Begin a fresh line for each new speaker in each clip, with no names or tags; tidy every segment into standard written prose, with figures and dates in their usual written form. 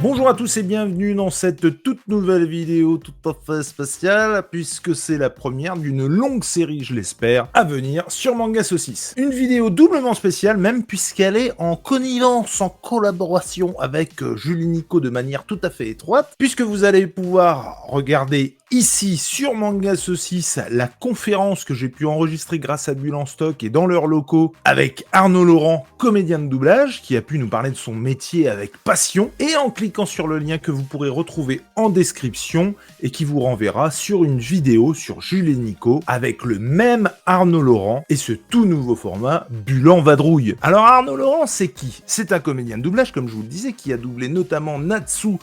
Bonjour à tous et bienvenue dans cette toute nouvelle vidéo tout à fait spéciale, puisque c'est la première d'une longue série, je l'espère, à venir sur Manga Saucisse. Une vidéo doublement spéciale même, puisqu'elle est en connivence, en collaboration avec Julie Nico de manière tout à fait étroite, puisque vous allez pouvoir regarder ici sur Manga Saucisse la conférence que j'ai pu enregistrer grâce à Bulle en Stock et dans leurs locaux avec Arnaud Laurent, comédien de doublage, qui a pu nous parler de son métier avec passion, et en cliquant sur le lien que vous pourrez retrouver en description et qui vous renverra sur une vidéo sur Jules et Nico avec le même Arnaud Laurent et ce tout nouveau format Bulle en vadrouille. Alors Arnaud Laurent, c'est qui? C'est un comédien de doublage, comme je vous le disais, qui a doublé notamment Natsu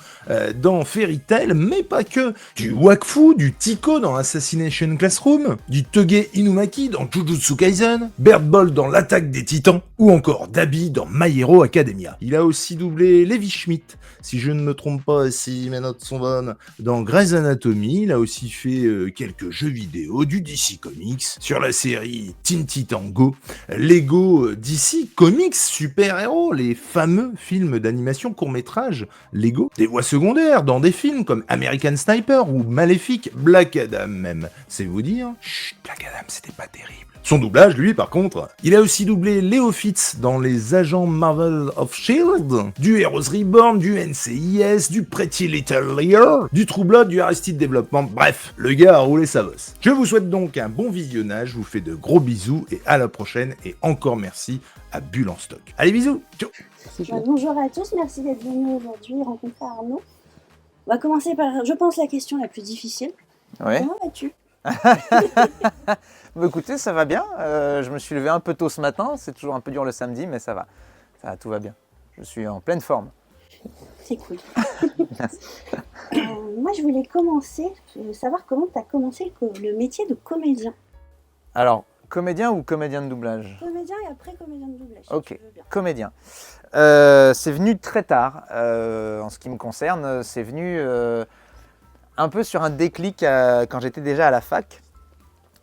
dans Fairy Tail, mais pas que, du Wakfu, du Tico dans Assassination Classroom, du Toge Inumaki dans Jujutsu Kaisen, Bird Ball dans L'Attaque des Titans, ou encore Dabi dans My Hero Academia. Il a aussi doublé Levi Schmidt, si je ne me trompe pas et si mes notes sont bonnes, dans Grey's Anatomy. Il a aussi fait quelques jeux vidéo, du DC Comics, sur la série Teen Titan Go, Lego DC Comics Super Héros, les fameux films d'animation court-métrage Lego, des voix secondaires dans des films comme American Sniper ou Maléfique, Black Adam même. C'est vous dire, chut, Black Adam c'était pas terrible. Son doublage, lui, par contre, il a aussi doublé Leo Fitz dans Les Agents Marvel of S.H.I.E.L.D., du Heroes Reborn, du NCIS, du Pretty Little Liars, du True Blood, du Arrested Development, bref, le gars a roulé sa bosse. Je vous souhaite donc un bon visionnage, je vous fais de gros bisous et à la prochaine, et encore merci à Bulle en Stock. Allez, bisous, ciao.
Bonjour à tous, merci d'être venus aujourd'hui rencontrer Arnaud. On va commencer par, je pense, la question la plus difficile.
Ouais.
Comment vas-tu?
Bah, écoutez, ça va bien. Je me suis levé un peu tôt ce matin. C'est toujours un peu dur le samedi, mais ça va. Tout va bien. Je suis en pleine forme.
C'est cool. Moi, je voulais savoir comment tu as commencé le métier de comédien.
Alors, comédien ou comédien de doublage?
Comédien et après comédien de doublage.
Ok,
si tu veux bien.
comédien. C'est venu très tard. En ce qui me concerne, c'est venu un peu sur un déclic quand j'étais déjà à la fac.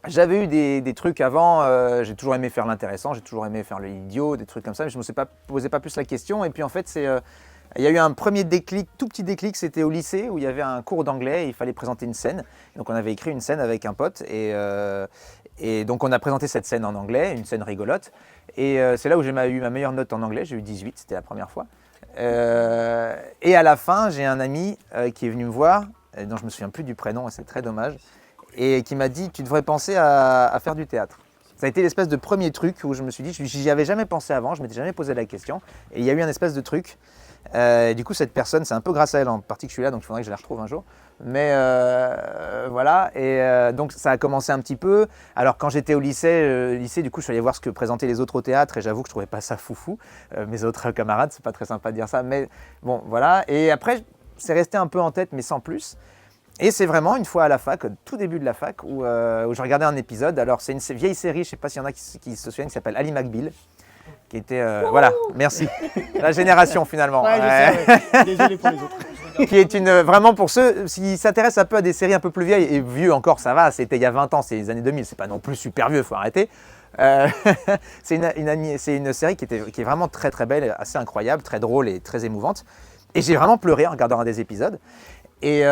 J'avais eu des trucs avant, j'ai toujours aimé faire l'intéressant, j'ai toujours aimé faire l'idiot, des trucs comme ça, mais je ne me posais pas plus la question. Et puis en fait, il y a eu un premier déclic, tout petit déclic, c'était au lycée où il y avait un cours d'anglais et il fallait présenter une scène. Donc on avait écrit une scène avec un pote et donc on a présenté cette scène en anglais, une scène rigolote. Et c'est là où j'ai eu ma meilleure note en anglais, j'ai eu 18, c'était la première fois. Et à la fin, j'ai un ami qui est venu me voir, dont je ne me souviens plus du prénom et c'est très dommage, et qui m'a dit « tu devrais penser à faire du théâtre ». Ça a été l'espèce de premier truc où je me suis dit, j'y avais jamais pensé avant, je m'étais jamais posé la question, et il y a eu un espèce de truc. Du coup, cette personne, c'est un peu grâce à elle en partie que je suis là, donc il faudrait que je la retrouve un jour. Mais voilà, et donc ça a commencé un petit peu. Alors quand j'étais au lycée, du coup, je suis allé voir ce que présentaient les autres au théâtre, et j'avoue que je trouvais pas ça foufou. Mes autres camarades, c'est pas très sympa de dire ça, mais bon, voilà. Et après, c'est resté un peu en tête, mais sans plus. Et c'est vraiment une fois à la fac, au tout début de la fac, où je regardais un épisode. Alors c'est une vieille série, je ne sais pas s'il y en a qui se souviennent, qui s'appelle Ali McBeal, qui était, voilà, merci, la génération finalement.
Ouais, je sais, ouais. Désolé pour les autres.
Qui est vraiment pour ceux qui s'intéressent un peu à des séries un peu plus vieilles, et vieux encore, ça va, c'était il y a 20 ans, c'est les années 2000, c'est pas non plus super vieux, faut arrêter. C'est une série qui est vraiment très très belle, assez incroyable, très drôle et très émouvante. Et j'ai vraiment pleuré en regardant un des épisodes. Et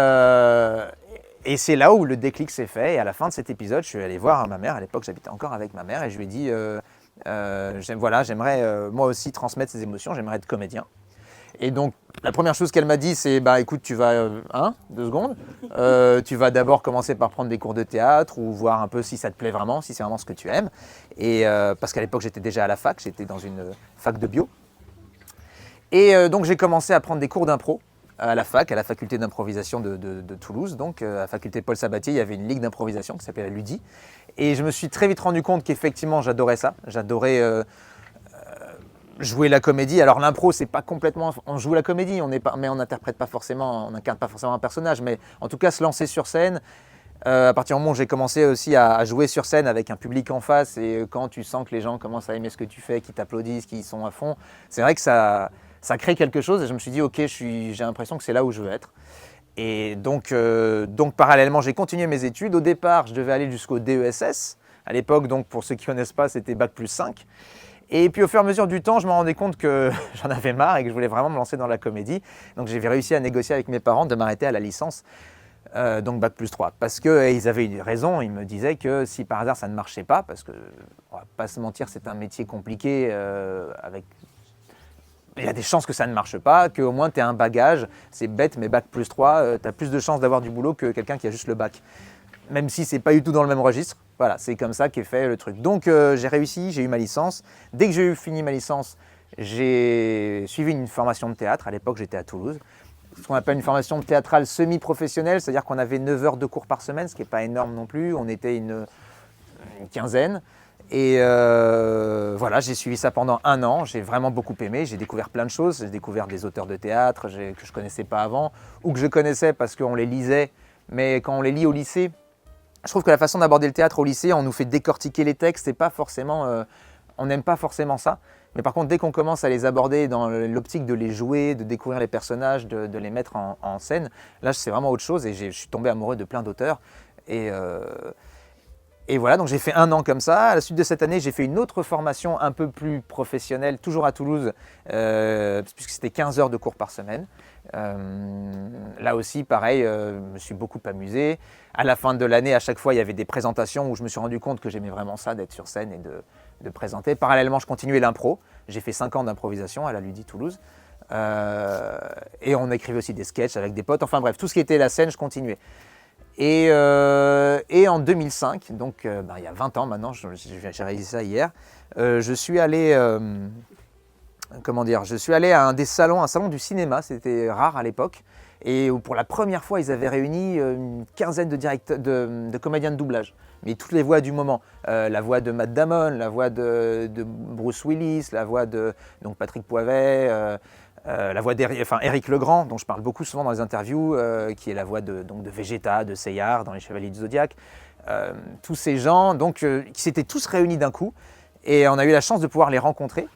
c'est là où le déclic s'est fait. Et à la fin de cet épisode, je suis allé voir ma mère. À l'époque, j'habitais encore avec ma mère. Et je lui ai dit, j'aimerais moi aussi transmettre ces émotions. J'aimerais être comédien. Et donc, la première chose qu'elle m'a dit, c'est, bah écoute, tu vas, 2 secondes. Tu vas d'abord commencer par prendre des cours de théâtre ou voir un peu si ça te plaît vraiment, si c'est vraiment ce que tu aimes. Et parce qu'à l'époque, j'étais déjà à la fac. J'étais dans une fac de bio. Et donc, j'ai commencé à prendre des cours d'impro à la fac, à la faculté d'improvisation de Toulouse. Donc, à la faculté Paul Sabatier, il y avait une ligue d'improvisation qui s'appelait la Ludi. Et je me suis très vite rendu compte qu'effectivement, j'adorais ça. J'adorais jouer la comédie. Alors, l'impro, c'est pas complètement... On joue la comédie, mais on n'interprète pas forcément, on n'incarne pas forcément un personnage. Mais en tout cas, se lancer sur scène... à partir du moment où j'ai commencé aussi à jouer sur scène avec un public en face, et quand tu sens que les gens commencent à aimer ce que tu fais, qu'ils t'applaudissent, qu'ils sont à fond, c'est vrai que ça crée quelque chose. Et je me suis dit, ok, j'ai l'impression que c'est là où je veux être. Et donc parallèlement, j'ai continué mes études. Au départ, je devais aller jusqu'au DESS. À l'époque, donc pour ceux qui ne connaissent pas, c'était Bac+5. Et puis au fur et à mesure du temps, je me rendais compte que j'en avais marre et que je voulais vraiment me lancer dans la comédie. Donc j'ai réussi à négocier avec mes parents de m'arrêter à la licence, donc Bac+3. Parce qu'ils avaient une raison, ils me disaient que si par hasard ça ne marchait pas, parce que, on va pas se mentir, c'est un métier compliqué, il y a des chances que ça ne marche pas, qu'au moins tu aies un bagage. C'est bête, mais Bac+3, tu as plus de chances d'avoir du boulot que quelqu'un qui a juste le bac. Même si c'est pas du tout dans le même registre. Voilà, c'est comme ça qu'est fait le truc. Donc j'ai réussi, j'ai eu ma licence. Dès que j'ai eu fini ma licence, j'ai suivi une formation de théâtre. À l'époque, j'étais à Toulouse. Ce qu'on appelle une formation théâtrale semi-professionnelle, c'est-à-dire qu'on avait 9 heures de cours par semaine, ce qui n'est pas énorme non plus. On était une quinzaine. Et voilà, j'ai suivi ça pendant 1 an. J'ai vraiment beaucoup aimé. J'ai découvert plein de choses. J'ai découvert des auteurs de théâtre que je ne connaissais pas avant, ou que je connaissais parce qu'on les lisait. Mais quand on les lit au lycée, je trouve que la façon d'aborder le théâtre au lycée, on nous fait décortiquer les textes, et pas forcément, on n'aime pas forcément ça. Mais par contre, dès qu'on commence à les aborder dans l'optique de les jouer, de découvrir les personnages, de les mettre en scène, là c'est vraiment autre chose, et je suis tombé amoureux de plein d'auteurs. Et voilà, donc j'ai fait 1 an comme ça. À la suite de cette année, j'ai fait une autre formation un peu plus professionnelle, toujours à Toulouse, puisque c'était 15 heures de cours par semaine. Là aussi, pareil, je me suis beaucoup amusé. À la fin de l'année, à chaque fois, il y avait des présentations où je me suis rendu compte que j'aimais vraiment ça, d'être sur scène et de présenter. Parallèlement, je continuais l'impro. J'ai fait 5 ans d'improvisation à la Ludie Toulouse. Et on écrivait aussi des sketchs avec des potes. Enfin bref, tout ce qui était la scène, je continuais. Et en 2005, donc il y a 20 ans maintenant, j'ai réalisé ça hier, je suis allé à un salon du cinéma, c'était rare à l'époque, et où pour la première fois, ils avaient réuni une quinzaine de comédiens de doublage, mais toutes les voix du moment. La voix de Matt Damon, la voix de Bruce Willis, la voix de donc Patrick Poivet, la voix d'Éric Legrand, dont je parle beaucoup souvent dans les interviews, qui est la voix de Vegeta, de Seyard dans Les Chevaliers du Zodiaque. Tous ces gens qui s'étaient tous réunis d'un coup, et on a eu la chance de pouvoir les rencontrer.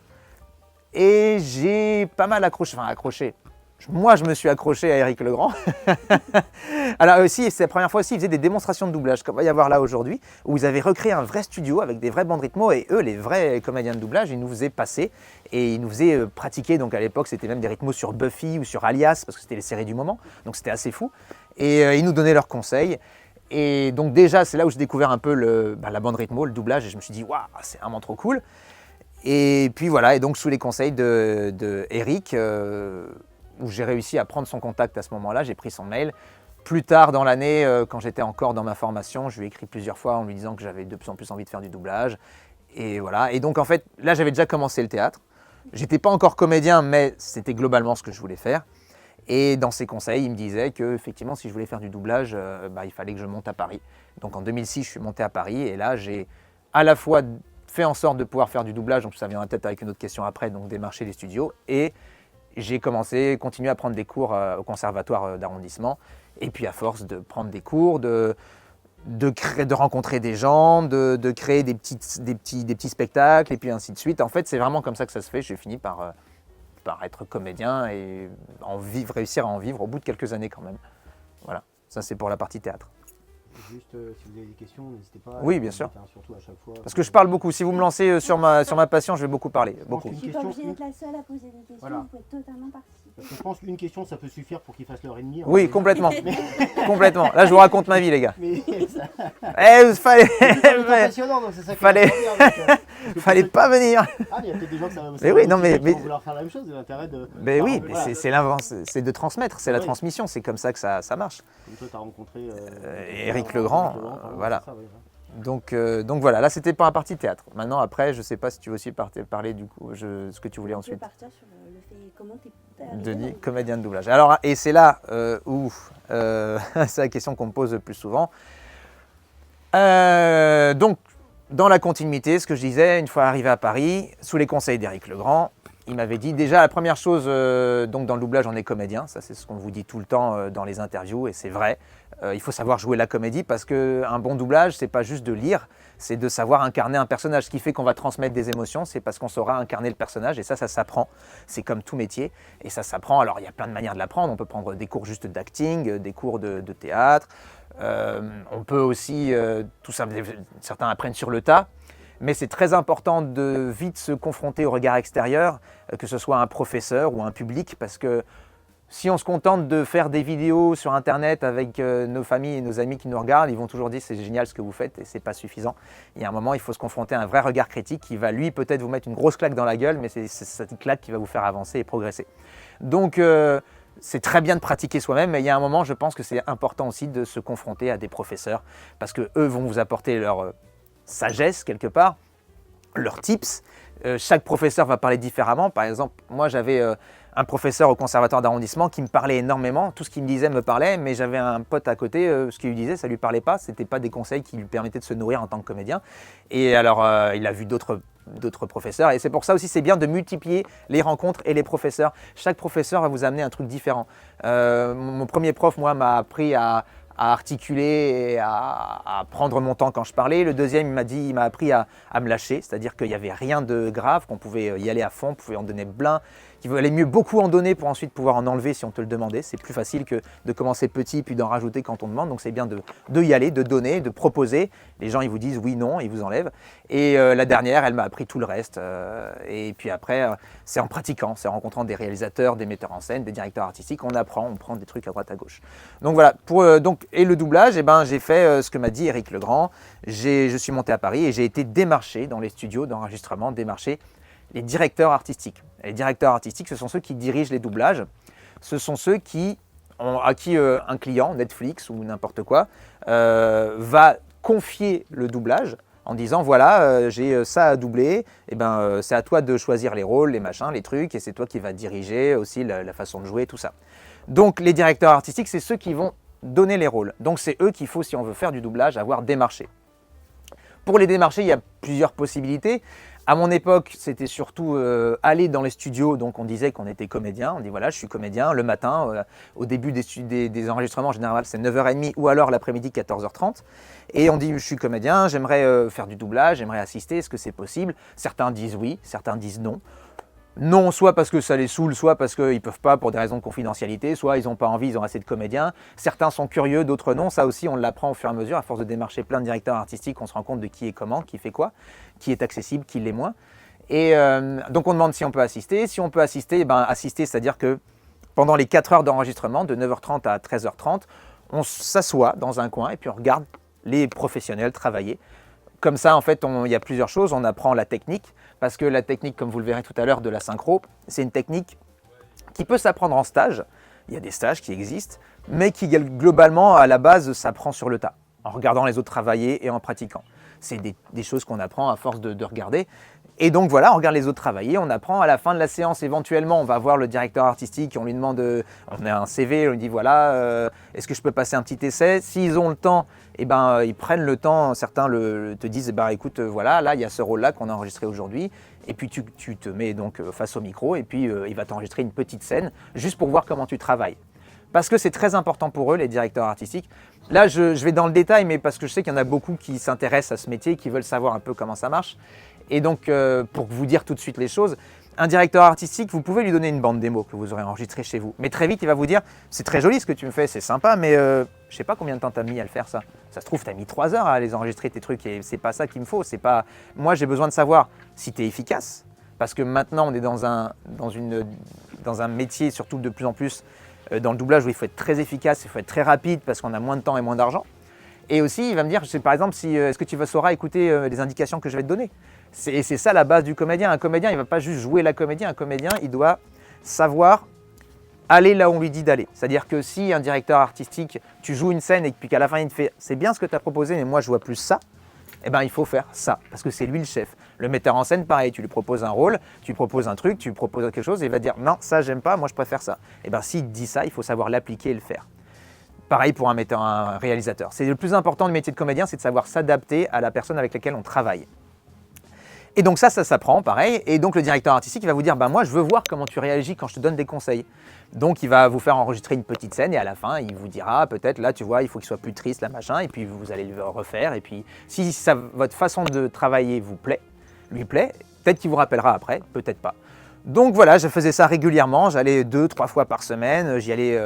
Et j'ai pas mal accroché. Moi, je me suis accroché à Éric Legrand. Alors aussi, c'est la première fois aussi, ils faisaient des démonstrations de doublage, comme il va y avoir là aujourd'hui, où ils avaient recréé un vrai studio avec des vrais bandes rythmo, et eux, les vrais comédiens de doublage, ils nous faisaient passer et ils nous faisaient pratiquer. Donc à l'époque, c'était même des rythmos sur Buffy ou sur Alias, parce que c'était les séries du moment, donc c'était assez fou. Et ils nous donnaient leurs conseils. Et donc déjà, c'est là où j'ai découvert un peu la bande rythmo, le doublage, et je me suis dit, waouh, c'est vraiment trop cool. Et puis voilà, et donc sous les conseils de Eric, où j'ai réussi à prendre son contact à ce moment-là, j'ai pris son mail. Plus tard dans l'année, quand j'étais encore dans ma formation, je lui ai écrit plusieurs fois en lui disant que j'avais de plus en plus envie de faire du doublage. Et voilà, et donc en fait, là j'avais déjà commencé le théâtre. J'étais pas encore comédien, mais c'était globalement ce que je voulais faire. Et dans ses conseils, il me disait que effectivement, si je voulais faire du doublage, il fallait que je monte à Paris. Donc en 2006, je suis monté à Paris, et là j'ai à la fois fait en sorte de pouvoir faire du doublage, donc ça viendra peut-être avec une autre question après, donc démarcher les studios, et j'ai continué à prendre des cours au conservatoire d'arrondissement, et puis à force de prendre des cours, de rencontrer des gens, de créer des petits spectacles, et puis ainsi de suite. En fait, c'est vraiment comme ça que ça se fait. J'ai fini par être comédien et réussir à en vivre au bout de quelques années quand même. Voilà, ça c'est pour la partie théâtre.
Juste, si vous avez des questions, n'hésitez pas.
Oui, bien sûr.
Surtout à chaque fois.
Parce que je parle beaucoup. Si vous me lancez sur ma passion, je vais beaucoup parler. Beaucoup.
Je ne suis pas obligée d'être la seule à poser des questions,
Voilà.
vous pouvez totalement participer.
Parce que je pense qu'une question, ça peut suffire pour qu'il fasse l'heure et demie.
Oui, complètement. Complètement. Là, je vous raconte ma vie, les gars.
Mais ça...
Fallait
c'est impressionnant, donc c'est ça qui
Fallait-
est bien,
fallait pas venir.
Ah, il y a peut-être des gens qui savent
Mais oui, non, mais-
vont vouloir faire la même chose, c'est l'intérêt de...
Mais oui,
Voilà.
c'est de transmettre, c'est la
Oui.
transmission, c'est comme ça que ça marche.
Comme toi, tu as rencontré...
Éric Legrand,
pardon,
voilà.
c'est ça, ouais.
Donc voilà, là c'était pour la partie théâtre. Maintenant après, je sais pas si tu veux aussi parler du coup, ce que tu voulais
On peut
ensuite.
partir sur le fait comment t'es arrivé
Denis,
dans-
comédien de doublage. Alors, et c'est là où c'est la question qu'on me pose le plus souvent. Donc, dans la continuité, ce que je disais, une fois arrivé à Paris, sous les conseils d'Éric Legrand, il m'avait dit déjà la première chose, donc dans le doublage on est comédien, ça c'est ce qu'on vous dit tout le temps dans les interviews, et c'est vrai. Il faut savoir jouer la comédie, parce qu'un bon doublage, c'est pas juste de lire, c'est de savoir incarner un personnage. Ce qui fait qu'on va transmettre des émotions, c'est parce qu'on saura incarner le personnage, et ça s'apprend. C'est comme tout métier, et ça s'apprend. Alors il y a plein de manières de l'apprendre, on peut prendre des cours juste d'acting, des cours de théâtre, on peut aussi, tout ça, certains apprennent sur le tas. Mais c'est très important de vite se confronter au regard extérieur, que ce soit un professeur ou un public, parce que si on se contente de faire des vidéos sur Internet avec nos familles et nos amis qui nous regardent, ils vont toujours dire c'est génial ce que vous faites et c'est pas suffisant. Il y a un moment, il faut se confronter à un vrai regard critique qui va lui peut-être vous mettre une grosse claque dans la gueule, mais c'est cette claque qui va vous faire avancer et progresser. Donc c'est très bien de pratiquer soi-même, mais il y a un moment, je pense que c'est important aussi de se confronter à des professeurs parce que eux vont vous apporter leur sagesse quelque part, leurs tips. Chaque professeur va parler différemment. Par exemple, moi j'avais un professeur au conservatoire d'arrondissement qui me parlait énormément. Tout ce qu'il me disait me parlait, mais j'avais un pote à côté, ce qu'il lui disait, ça ne lui parlait pas. Ce n'était pas des conseils qui lui permettaient de se nourrir en tant que comédien. Et alors, il a vu d'autres professeurs. Et c'est pour ça aussi, c'est bien de multiplier les rencontres et les professeurs. Chaque professeur va vous amener un truc différent. Mon premier prof, moi, m'a appris à articuler et à prendre mon temps quand je parlais. Le deuxième, il m'a appris à me lâcher, c'est-à-dire qu'il n'y avait rien de grave, qu'on pouvait y aller à fond, on pouvait en donner plein, qu'il valait mieux beaucoup en donner pour ensuite pouvoir en enlever si on te le demandait. C'est plus facile que de commencer petit puis d'en rajouter quand on demande. Donc c'est bien de y aller, de donner, de proposer. Les gens, ils vous disent oui, non, ils vous enlèvent. Et la dernière, elle m'a appris tout le reste. Et puis après, c'est en pratiquant, c'est en rencontrant des réalisateurs, des metteurs en scène, des directeurs artistiques. On apprend, on prend des trucs à droite à gauche. Donc voilà, et le doublage, eh ben, j'ai fait ce que m'a dit Éric Legrand. Je suis monté à Paris et j'ai été démarché dans les studios d'enregistrement, démarché les directeurs artistiques. Les directeurs artistiques, ce sont ceux qui dirigent les doublages. Ce sont ceux à qui un client, Netflix ou n'importe quoi, va confier le doublage en disant voilà, j'ai ça à doubler, et ben, c'est à toi de choisir les rôles, les machins, les trucs, et c'est toi qui vas diriger aussi la façon de jouer, tout ça. Donc les directeurs artistiques, c'est ceux qui vont donner les rôles. Donc c'est eux qu'il faut, si on veut faire du doublage, avoir démarché. Pour les démarcher, il y a plusieurs possibilités. À mon époque, c'était surtout aller dans les studios, donc on disait qu'on était comédien, on dit voilà, je suis comédien, le matin, au début des enregistrements, en général c'est 9h30 ou alors l'après-midi 14h30, et on dit je suis comédien, j'aimerais faire du doublage, j'aimerais assister, est-ce que c'est possible? Certains disent oui, certains disent non. Non, soit parce que ça les saoule, soit parce qu'ils ne peuvent pas pour des raisons de confidentialité, soit ils n'ont pas envie, ils ont assez de comédiens. Certains sont curieux, d'autres non. Ça aussi, on l'apprend au fur et à mesure. À force de démarcher plein de directeurs artistiques, on se rend compte de qui est comment, qui fait quoi, qui est accessible, qui l'est moins. Et donc on demande si on peut assister. Si on peut assister, assister, c'est-à-dire que pendant les 4 heures d'enregistrement, de 9h30 à 13h30, on s'assoit dans un coin et puis on regarde les professionnels travailler. Comme ça, en fait, il y a plusieurs choses. On apprend la technique, parce que la technique, comme vous le verrez tout à l'heure, de la synchro, c'est une technique qui peut s'apprendre en stage. Il y a des stages qui existent, mais qui, globalement, à la base, s'apprend sur le tas, en regardant les autres travailler et en pratiquant. C'est des choses qu'on apprend à force de regarder. Et donc voilà, on regarde les autres travailler, on apprend. À la fin de la séance, éventuellement, on va voir le directeur artistique, on lui demande, on a un CV, on lui dit voilà, est-ce que je peux passer un petit essai? S'ils ont le temps, eh ben, ils prennent le temps. Certains te disent, écoute, voilà, là, il y a ce rôle-là qu'on a enregistré aujourd'hui. Et puis tu te mets donc face au micro et puis il va t'enregistrer une petite scène juste pour voir comment tu travailles. Parce que c'est très important pour eux, les directeurs artistiques. Là, je vais dans le détail, mais parce que je sais qu'il y en a beaucoup qui s'intéressent à ce métier, qui veulent savoir un peu comment ça marche. Et donc, pour vous dire tout de suite les choses, un directeur artistique, vous pouvez lui donner une bande démo que vous aurez enregistrée chez vous. Mais très vite, il va vous dire, c'est très joli ce que tu me fais, c'est sympa, mais je sais pas combien de temps tu as mis à le faire ça. Ça se trouve, tu as mis 3 heures à les enregistrer tes trucs et c'est pas ça qu'il me faut. Moi, j'ai besoin de savoir si tu es efficace, parce que maintenant, on est dans un métier, surtout de plus en plus, dans le doublage où il faut être très efficace, il faut être très rapide parce qu'on a moins de temps et moins d'argent. Et aussi, il va me dire, par exemple, est-ce que tu sauras écouter les indications que je vais te donner? C'est ça la base du comédien. Un comédien, il ne va pas juste jouer la comédie. Un comédien, il doit savoir aller là où on lui dit d'aller. C'est-à-dire que si un directeur artistique, tu joues une scène et puis qu'à la fin, il te fait « c'est bien ce que tu as proposé, mais moi, je vois plus ça », eh ben, il faut faire ça, parce que c'est lui le chef. Le metteur en scène, pareil, tu lui proposes un rôle, tu lui proposes un truc, tu lui proposes quelque chose, et il va dire « non, ça, j'aime pas, moi, je préfère ça ». Eh ben, s'il te dit ça, il faut savoir l'appliquer et le faire. Pareil pour un réalisateur. C'est le plus important du métier de comédien, c'est de savoir s'adapter à la personne avec laquelle on travaille. Et donc ça s'apprend, pareil. Et donc le directeur artistique, il va vous dire, moi je veux voir comment tu réagis quand je te donne des conseils. Donc il va vous faire enregistrer une petite scène et à la fin, il vous dira, peut-être là, tu vois, il faut qu'il soit plus triste, là, machin. Et puis vous allez le refaire. Et puis si votre façon de travailler lui plaît, peut-être qu'il vous rappellera après, peut-être pas. Donc voilà, je faisais ça régulièrement. J'allais 2-3 fois par semaine. J'y allais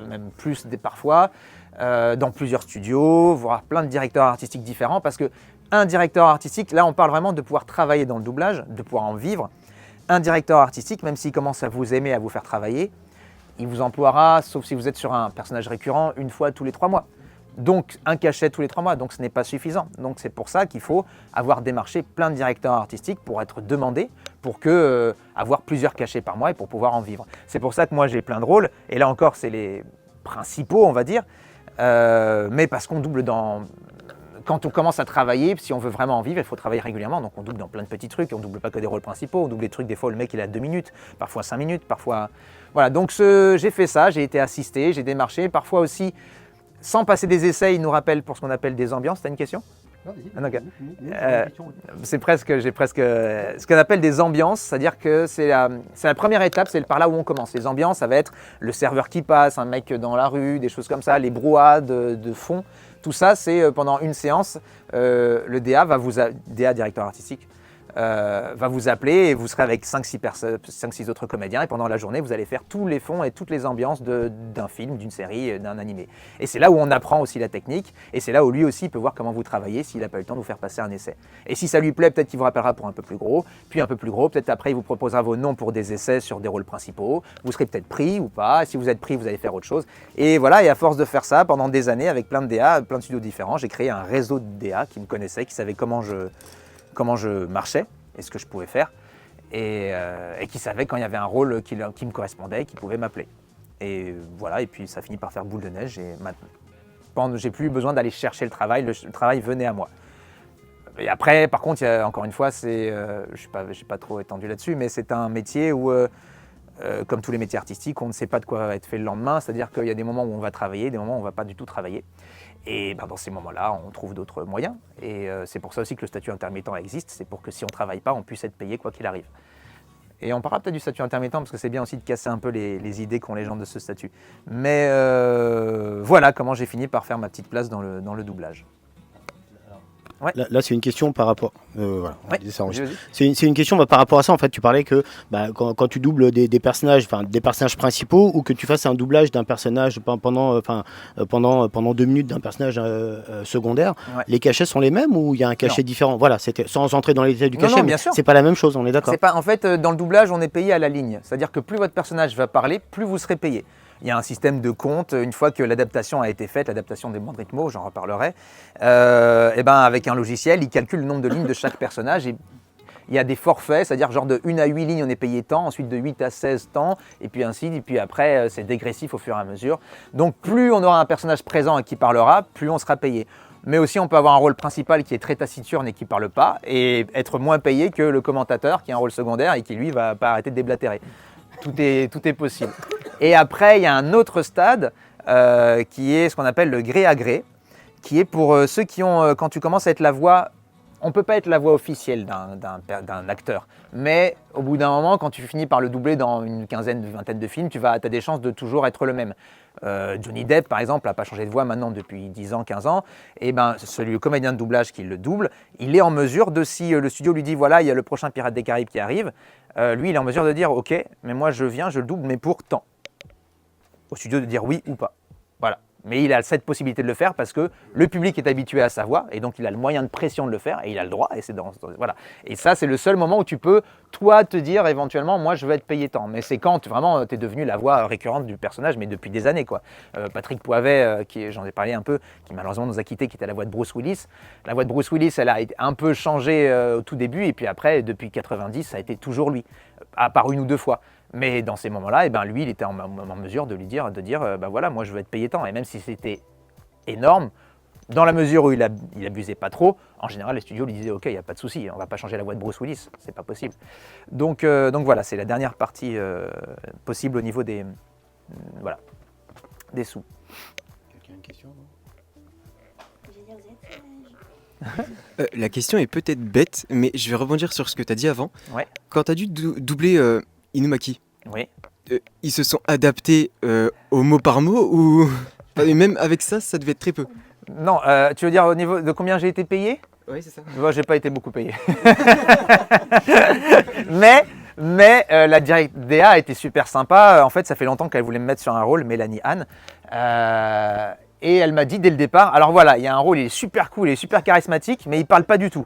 même plus parfois. Dans plusieurs studios, voir plein de directeurs artistiques différents, parce que Un directeur artistique, là on parle vraiment de pouvoir travailler dans le doublage, de pouvoir en vivre. Un directeur artistique, même s'il commence à vous aimer, à vous faire travailler, il vous emploiera, sauf si vous êtes sur un personnage récurrent, une fois tous les 3 mois. Donc un cachet tous les 3 mois, donc ce n'est pas suffisant. Donc c'est pour ça qu'il faut avoir démarché plein de directeurs artistiques pour être demandé, pour avoir plusieurs cachets par mois et pour pouvoir en vivre. C'est pour ça que moi j'ai plein de rôles, et là encore c'est les principaux on va dire, mais parce qu'on double dans... Quand on commence à travailler, si on veut vraiment en vivre, il faut travailler régulièrement, donc on double dans plein de petits trucs, on double pas que des rôles principaux, on double des trucs, des fois le mec il a 2 minutes, parfois 5 minutes, parfois... Voilà, donc j'ai fait ça, j'ai été assisté, j'ai démarché, parfois aussi... Sans passer des essais, il nous rappelle pour ce qu'on appelle des ambiances. T'as une question?
Non, vas-y.
Ah, ok.
J'ai
J'ai presque ce qu'on appelle des ambiances, c'est-à-dire que c'est la première étape, c'est par là où on commence. Les ambiances, ça va être le serveur qui passe, un mec dans la rue, des choses comme ça, les brouhahas de fond. Tout ça, c'est pendant une séance, le DA, DA, directeur artistique, va vous appeler et vous serez avec 5-6 autres comédiens et pendant la journée, vous allez faire tous les fonds et toutes les ambiances d'un film, d'une série, d'un animé. Et c'est là où on apprend aussi la technique et c'est là où lui aussi il peut voir comment vous travaillez s'il n'a pas eu le temps de vous faire passer un essai. Et si ça lui plaît, peut-être qu'il vous rappellera pour un peu plus gros, puis un peu plus gros, peut-être après il vous proposera vos noms pour des essais sur des rôles principaux, vous serez peut-être pris ou pas, si vous êtes pris, vous allez faire autre chose. Et voilà, et à force de faire ça pendant des années avec plein de DA, plein de studios différents, j'ai créé un réseau de DA qui me connaissaient, qui savaient comment je marchais et ce que je pouvais faire, et qui savaient quand il y avait un rôle qui me correspondait et qui pouvait m'appeler. Et voilà, et puis ça finit par faire boule de neige, et maintenant, j'ai plus besoin d'aller chercher le travail venait à moi. Et après, par contre, encore une fois, je n'ai pas trop étendu là-dessus, mais c'est un métier où, comme tous les métiers artistiques, on ne sait pas de quoi va être fait le lendemain, c'est-à-dire qu'il y a des moments où on va travailler, des moments où on ne va pas du tout travailler. Et dans ces moments-là, on trouve d'autres moyens. Et c'est pour ça aussi que le statut intermittent existe, c'est pour que si on ne travaille pas, on puisse être payé quoi qu'il arrive. Et on parlera peut-être du statut intermittent, parce que c'est bien aussi de casser un peu les idées qu'ont les gens de ce statut. Mais voilà comment j'ai fini par faire ma petite place dans le doublage. Ouais.
Là, c'est une question par rapport. Voilà,
Ouais,
c'est une question par rapport à ça. En fait, tu parlais que quand tu doubles des personnages, des personnages principaux, ou que tu fasses un doublage d'un personnage pendant 2 minutes d'un personnage secondaire,
ouais.
Les cachets sont les mêmes ou il y a un cachet différent? Voilà, c'était sans entrer dans les détails du
Non,
cachet,
bien
mais
sûr.
c'est pas la même chose. On est d'accord.
En fait, dans le doublage, on est payé à la ligne. C'est-à-dire que plus votre personnage va parler, plus vous serez payé. Il y a un système de compte, une fois que l'adaptation a été faite, l'adaptation des moindres mots, j'en reparlerai, avec un logiciel, il calcule le nombre de lignes de chaque personnage. Et il y a des forfaits, c'est-à-dire genre de 1 à 8 lignes, on est payé tant, ensuite de 8 à 16 tant, et puis ainsi, et puis après, c'est dégressif au fur et à mesure. Donc plus on aura un personnage présent et qui parlera, plus on sera payé. Mais aussi, on peut avoir un rôle principal qui est très taciturne et qui ne parle pas, et être moins payé que le commentateur qui a un rôle secondaire et qui, lui, va pas arrêter de déblatérer. Tout est possible. Et après, il y a un autre stade qui est ce qu'on appelle le gré à gré, qui est pour ceux qui ont, quand tu commences à être la voix, on ne peut pas être la voix officielle d'un acteur, mais au bout d'un moment, quand tu finis par le doubler dans une vingtaine de films, tu as des chances de toujours être le même. Johnny Depp, par exemple, n'a pas changé de voix maintenant depuis 10 ans, 15 ans, et le comédien de doublage qui le double, il est en mesure de, si le studio lui dit, voilà, il y a le prochain Pirate des Caraïbes qui arrive, lui, il est en mesure de dire, ok, mais moi je le double, mais pour tant. Au studio de dire oui ou pas. Voilà. Mais il a cette possibilité de le faire parce que le public est habitué à sa voix et donc il a le moyen de pression de le faire et il a le droit. Et voilà. Et ça, c'est le seul moment où tu peux, toi, te dire éventuellement, moi, je vais être payé tant. Mais c'est quand vraiment tu es devenu la voix récurrente du personnage, mais depuis des années, quoi. Patrick Poivet, j'en ai parlé un peu, qui malheureusement nous a quittés, qui était la voix de Bruce Willis. La voix de Bruce Willis, elle a un peu changé au tout début et puis après, depuis 90, ça a été toujours lui, à part 1 ou 2 fois. Mais dans ces moments-là, lui, il était en mesure de dire, voilà, moi je veux être payé tant. Et même si c'était énorme, dans la mesure où il abusait pas trop, en général, les studios lui disaient, ok, il n'y a pas de souci, on va pas changer la voix de Bruce Willis, c'est pas possible. Donc voilà, c'est la dernière partie possible au niveau des sous.
Quelqu'un a une question?
La question est peut-être bête, mais je vais rebondir sur ce que tu as dit avant.
Ouais.
Quand tu as dû doubler Inumaki,
Oui.
ils se sont adaptés au mot par mot ou et même avec ça, ça devait être très peu?
Non, tu veux dire au niveau de combien j'ai été payé?
Oui, c'est ça.
Moi, j'ai pas été beaucoup payé. mais la DA a été super sympa. En fait, ça fait longtemps qu'elle voulait me mettre sur un rôle, Mélanie Anne. Et elle m'a dit dès le départ, alors voilà, il y a un rôle, il est super cool, il est super charismatique, mais il parle pas du tout.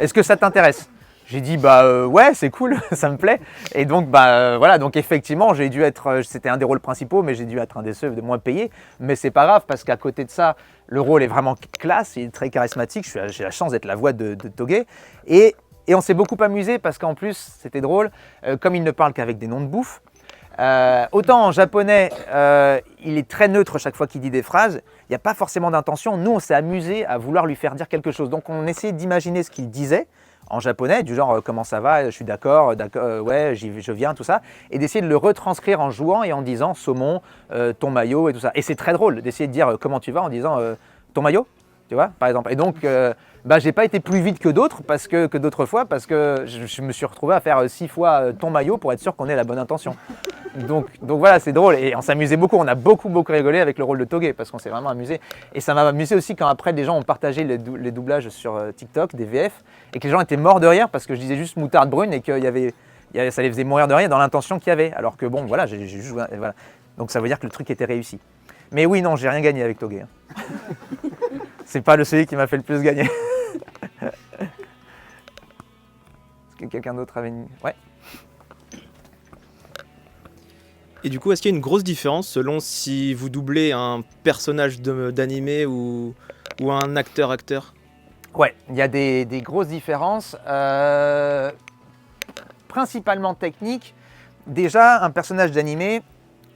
Est-ce que ça t'intéresse? J'ai dit ouais, c'est cool, ça me plaît. Et donc voilà, donc effectivement j'ai dû être, c'était un des rôles principaux, mais j'ai dû être un des ceux de moins payés. Mais c'est pas grave parce qu'à côté de ça, le rôle est vraiment classe, il est très charismatique. J'ai la chance d'être la voix de Toge. Et on s'est beaucoup amusé parce qu'en plus c'était drôle, comme il ne parle qu'avec des noms de bouffe. Autant en japonais, il est très neutre chaque fois qu'il dit des phrases, il n'y a pas forcément d'intention. Nous, on s'est amusé à vouloir lui faire dire quelque chose. Donc, on essayait d'imaginer ce qu'il disait en japonais, du genre comment ça va, je suis d'accord, ouais, je viens, tout ça, et d'essayer de le retranscrire en jouant et en disant saumon, ton maillot et tout ça. Et c'est très drôle d'essayer de dire comment tu vas en disant ton maillot, tu vois, par exemple. Et donc, j'ai pas été plus vite que d'autres que d'autres fois parce que je me suis retrouvé à faire 6 fois ton maillot pour être sûr qu'on ait la bonne intention. Donc voilà, c'est drôle et on s'amusait beaucoup. On a beaucoup rigolé avec le rôle de Toge parce qu'on s'est vraiment amusé. Et ça m'a amusé aussi quand après des gens ont partagé les doublages sur TikTok, des VF, et que les gens étaient morts de rire parce que je disais juste moutarde brune et que ça les faisait mourir de rire dans l'intention qu'il y avait. Alors que bon, voilà, j'ai juste voilà. Donc ça veut dire que le truc était réussi. Mais oui, non, j'ai rien gagné avec Toge. C'est pas celui qui m'a fait le plus gagner. Est-ce que quelqu'un d'autre avait une... Ouais.
Et du coup, est-ce qu'il y a une grosse différence selon si vous doublez un personnage d'animé ou un acteur-acteur?
Ouais, il y a des grosses différences, principalement techniques. Déjà, un personnage d'animé,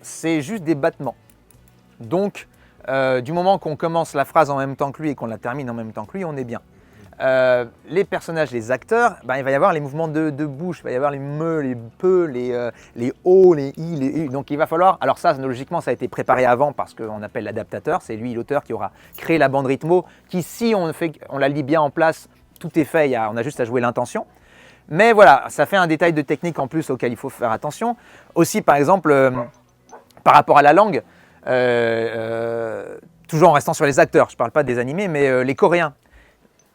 c'est juste des battements. Donc, du moment qu'on commence la phrase en même temps que lui et qu'on la termine en même temps que lui, on est bien. Les personnages, les acteurs, il va y avoir les mouvements de bouche, il va y avoir les me, les peu, les o, les i, les u. Donc il va falloir, alors ça logiquement ça a été préparé avant parce qu'on appelle l'adaptateur, c'est lui l'auteur qui aura créé la bande rythmo, qui si on la lit bien en place, tout est fait, on a juste à jouer l'intention. Mais voilà, ça fait un détail de technique en plus auquel il faut faire attention. Aussi par exemple, par rapport à la langue, toujours en restant sur les acteurs, je ne parle pas des animés, mais les Coréens.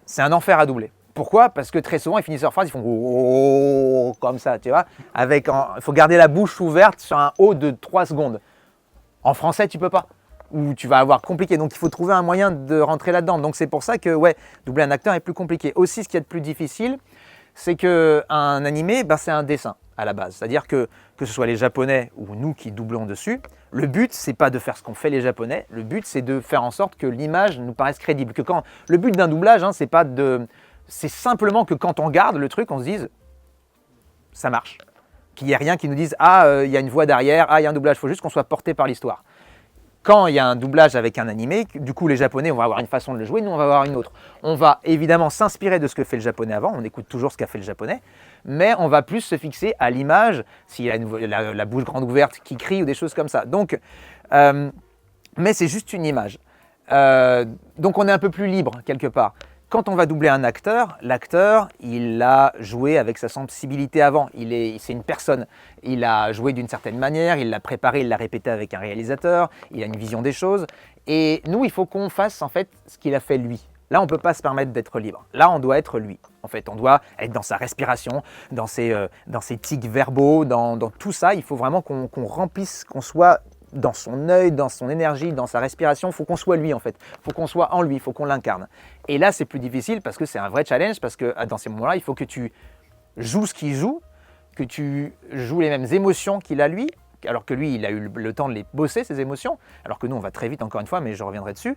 C'est un enfer à doubler. Pourquoi? Parce que très souvent, ils finissent leur phrase, ils font oh, comme ça, tu vois. Il faut garder la bouche ouverte sur un O de 3 secondes. En français, tu peux pas. Ou tu vas avoir compliqué. Donc, il faut trouver un moyen de rentrer là-dedans. Donc, c'est pour ça que, ouais, doubler un acteur est plus compliqué. Aussi, ce qui est de plus difficile, c'est qu'un animé, c'est un dessin à la base. C'est-à-dire que ce soit les Japonais ou nous qui doublons dessus, le but, c'est pas de faire ce qu'ont fait les Japonais. Le but, c'est de faire en sorte que l'image nous paraisse crédible. Le but d'un doublage, c'est simplement que quand on regarde le truc, on se dise ça marche. Qu'il n'y ait rien qui nous dise il y a une voix derrière, il y a un doublage. Il faut juste qu'on soit porté par l'histoire. Quand il y a un doublage avec un animé, du coup les Japonais vont avoir une façon de le jouer, nous on va avoir une autre. On va évidemment s'inspirer de ce que fait le Japonais avant, on écoute toujours ce qu'a fait le Japonais, mais on va plus se fixer à l'image, s'il a la bouche grande ouverte qui crie ou des choses comme ça. Donc, mais c'est juste une image. Donc on est un peu plus libre quelque part. Quand on va doubler un acteur, l'acteur, il a joué avec sa sensibilité avant. C'est une personne. Il a joué d'une certaine manière, il l'a préparé, il l'a répété avec un réalisateur, il a une vision des choses. Et nous, il faut qu'on fasse en fait ce qu'il a fait lui. Là, on ne peut pas se permettre d'être libre. Là, on doit être lui. En fait, on doit être dans sa respiration, dans ses tics verbaux, dans tout ça. Il faut vraiment qu'on remplisse, qu'on soit dans son œil, dans son énergie, dans sa respiration. Il faut qu'on soit lui en fait. Il faut qu'on soit en lui, il faut qu'on l'incarne. Et là, c'est plus difficile parce que c'est un vrai challenge, parce que dans ces moments-là, il faut que tu joues ce qu'il joue, que tu joues les mêmes émotions qu'il a lui, alors que lui, il a eu le temps de les bosser, ces émotions, alors que nous, on va très vite encore une fois, mais je reviendrai dessus.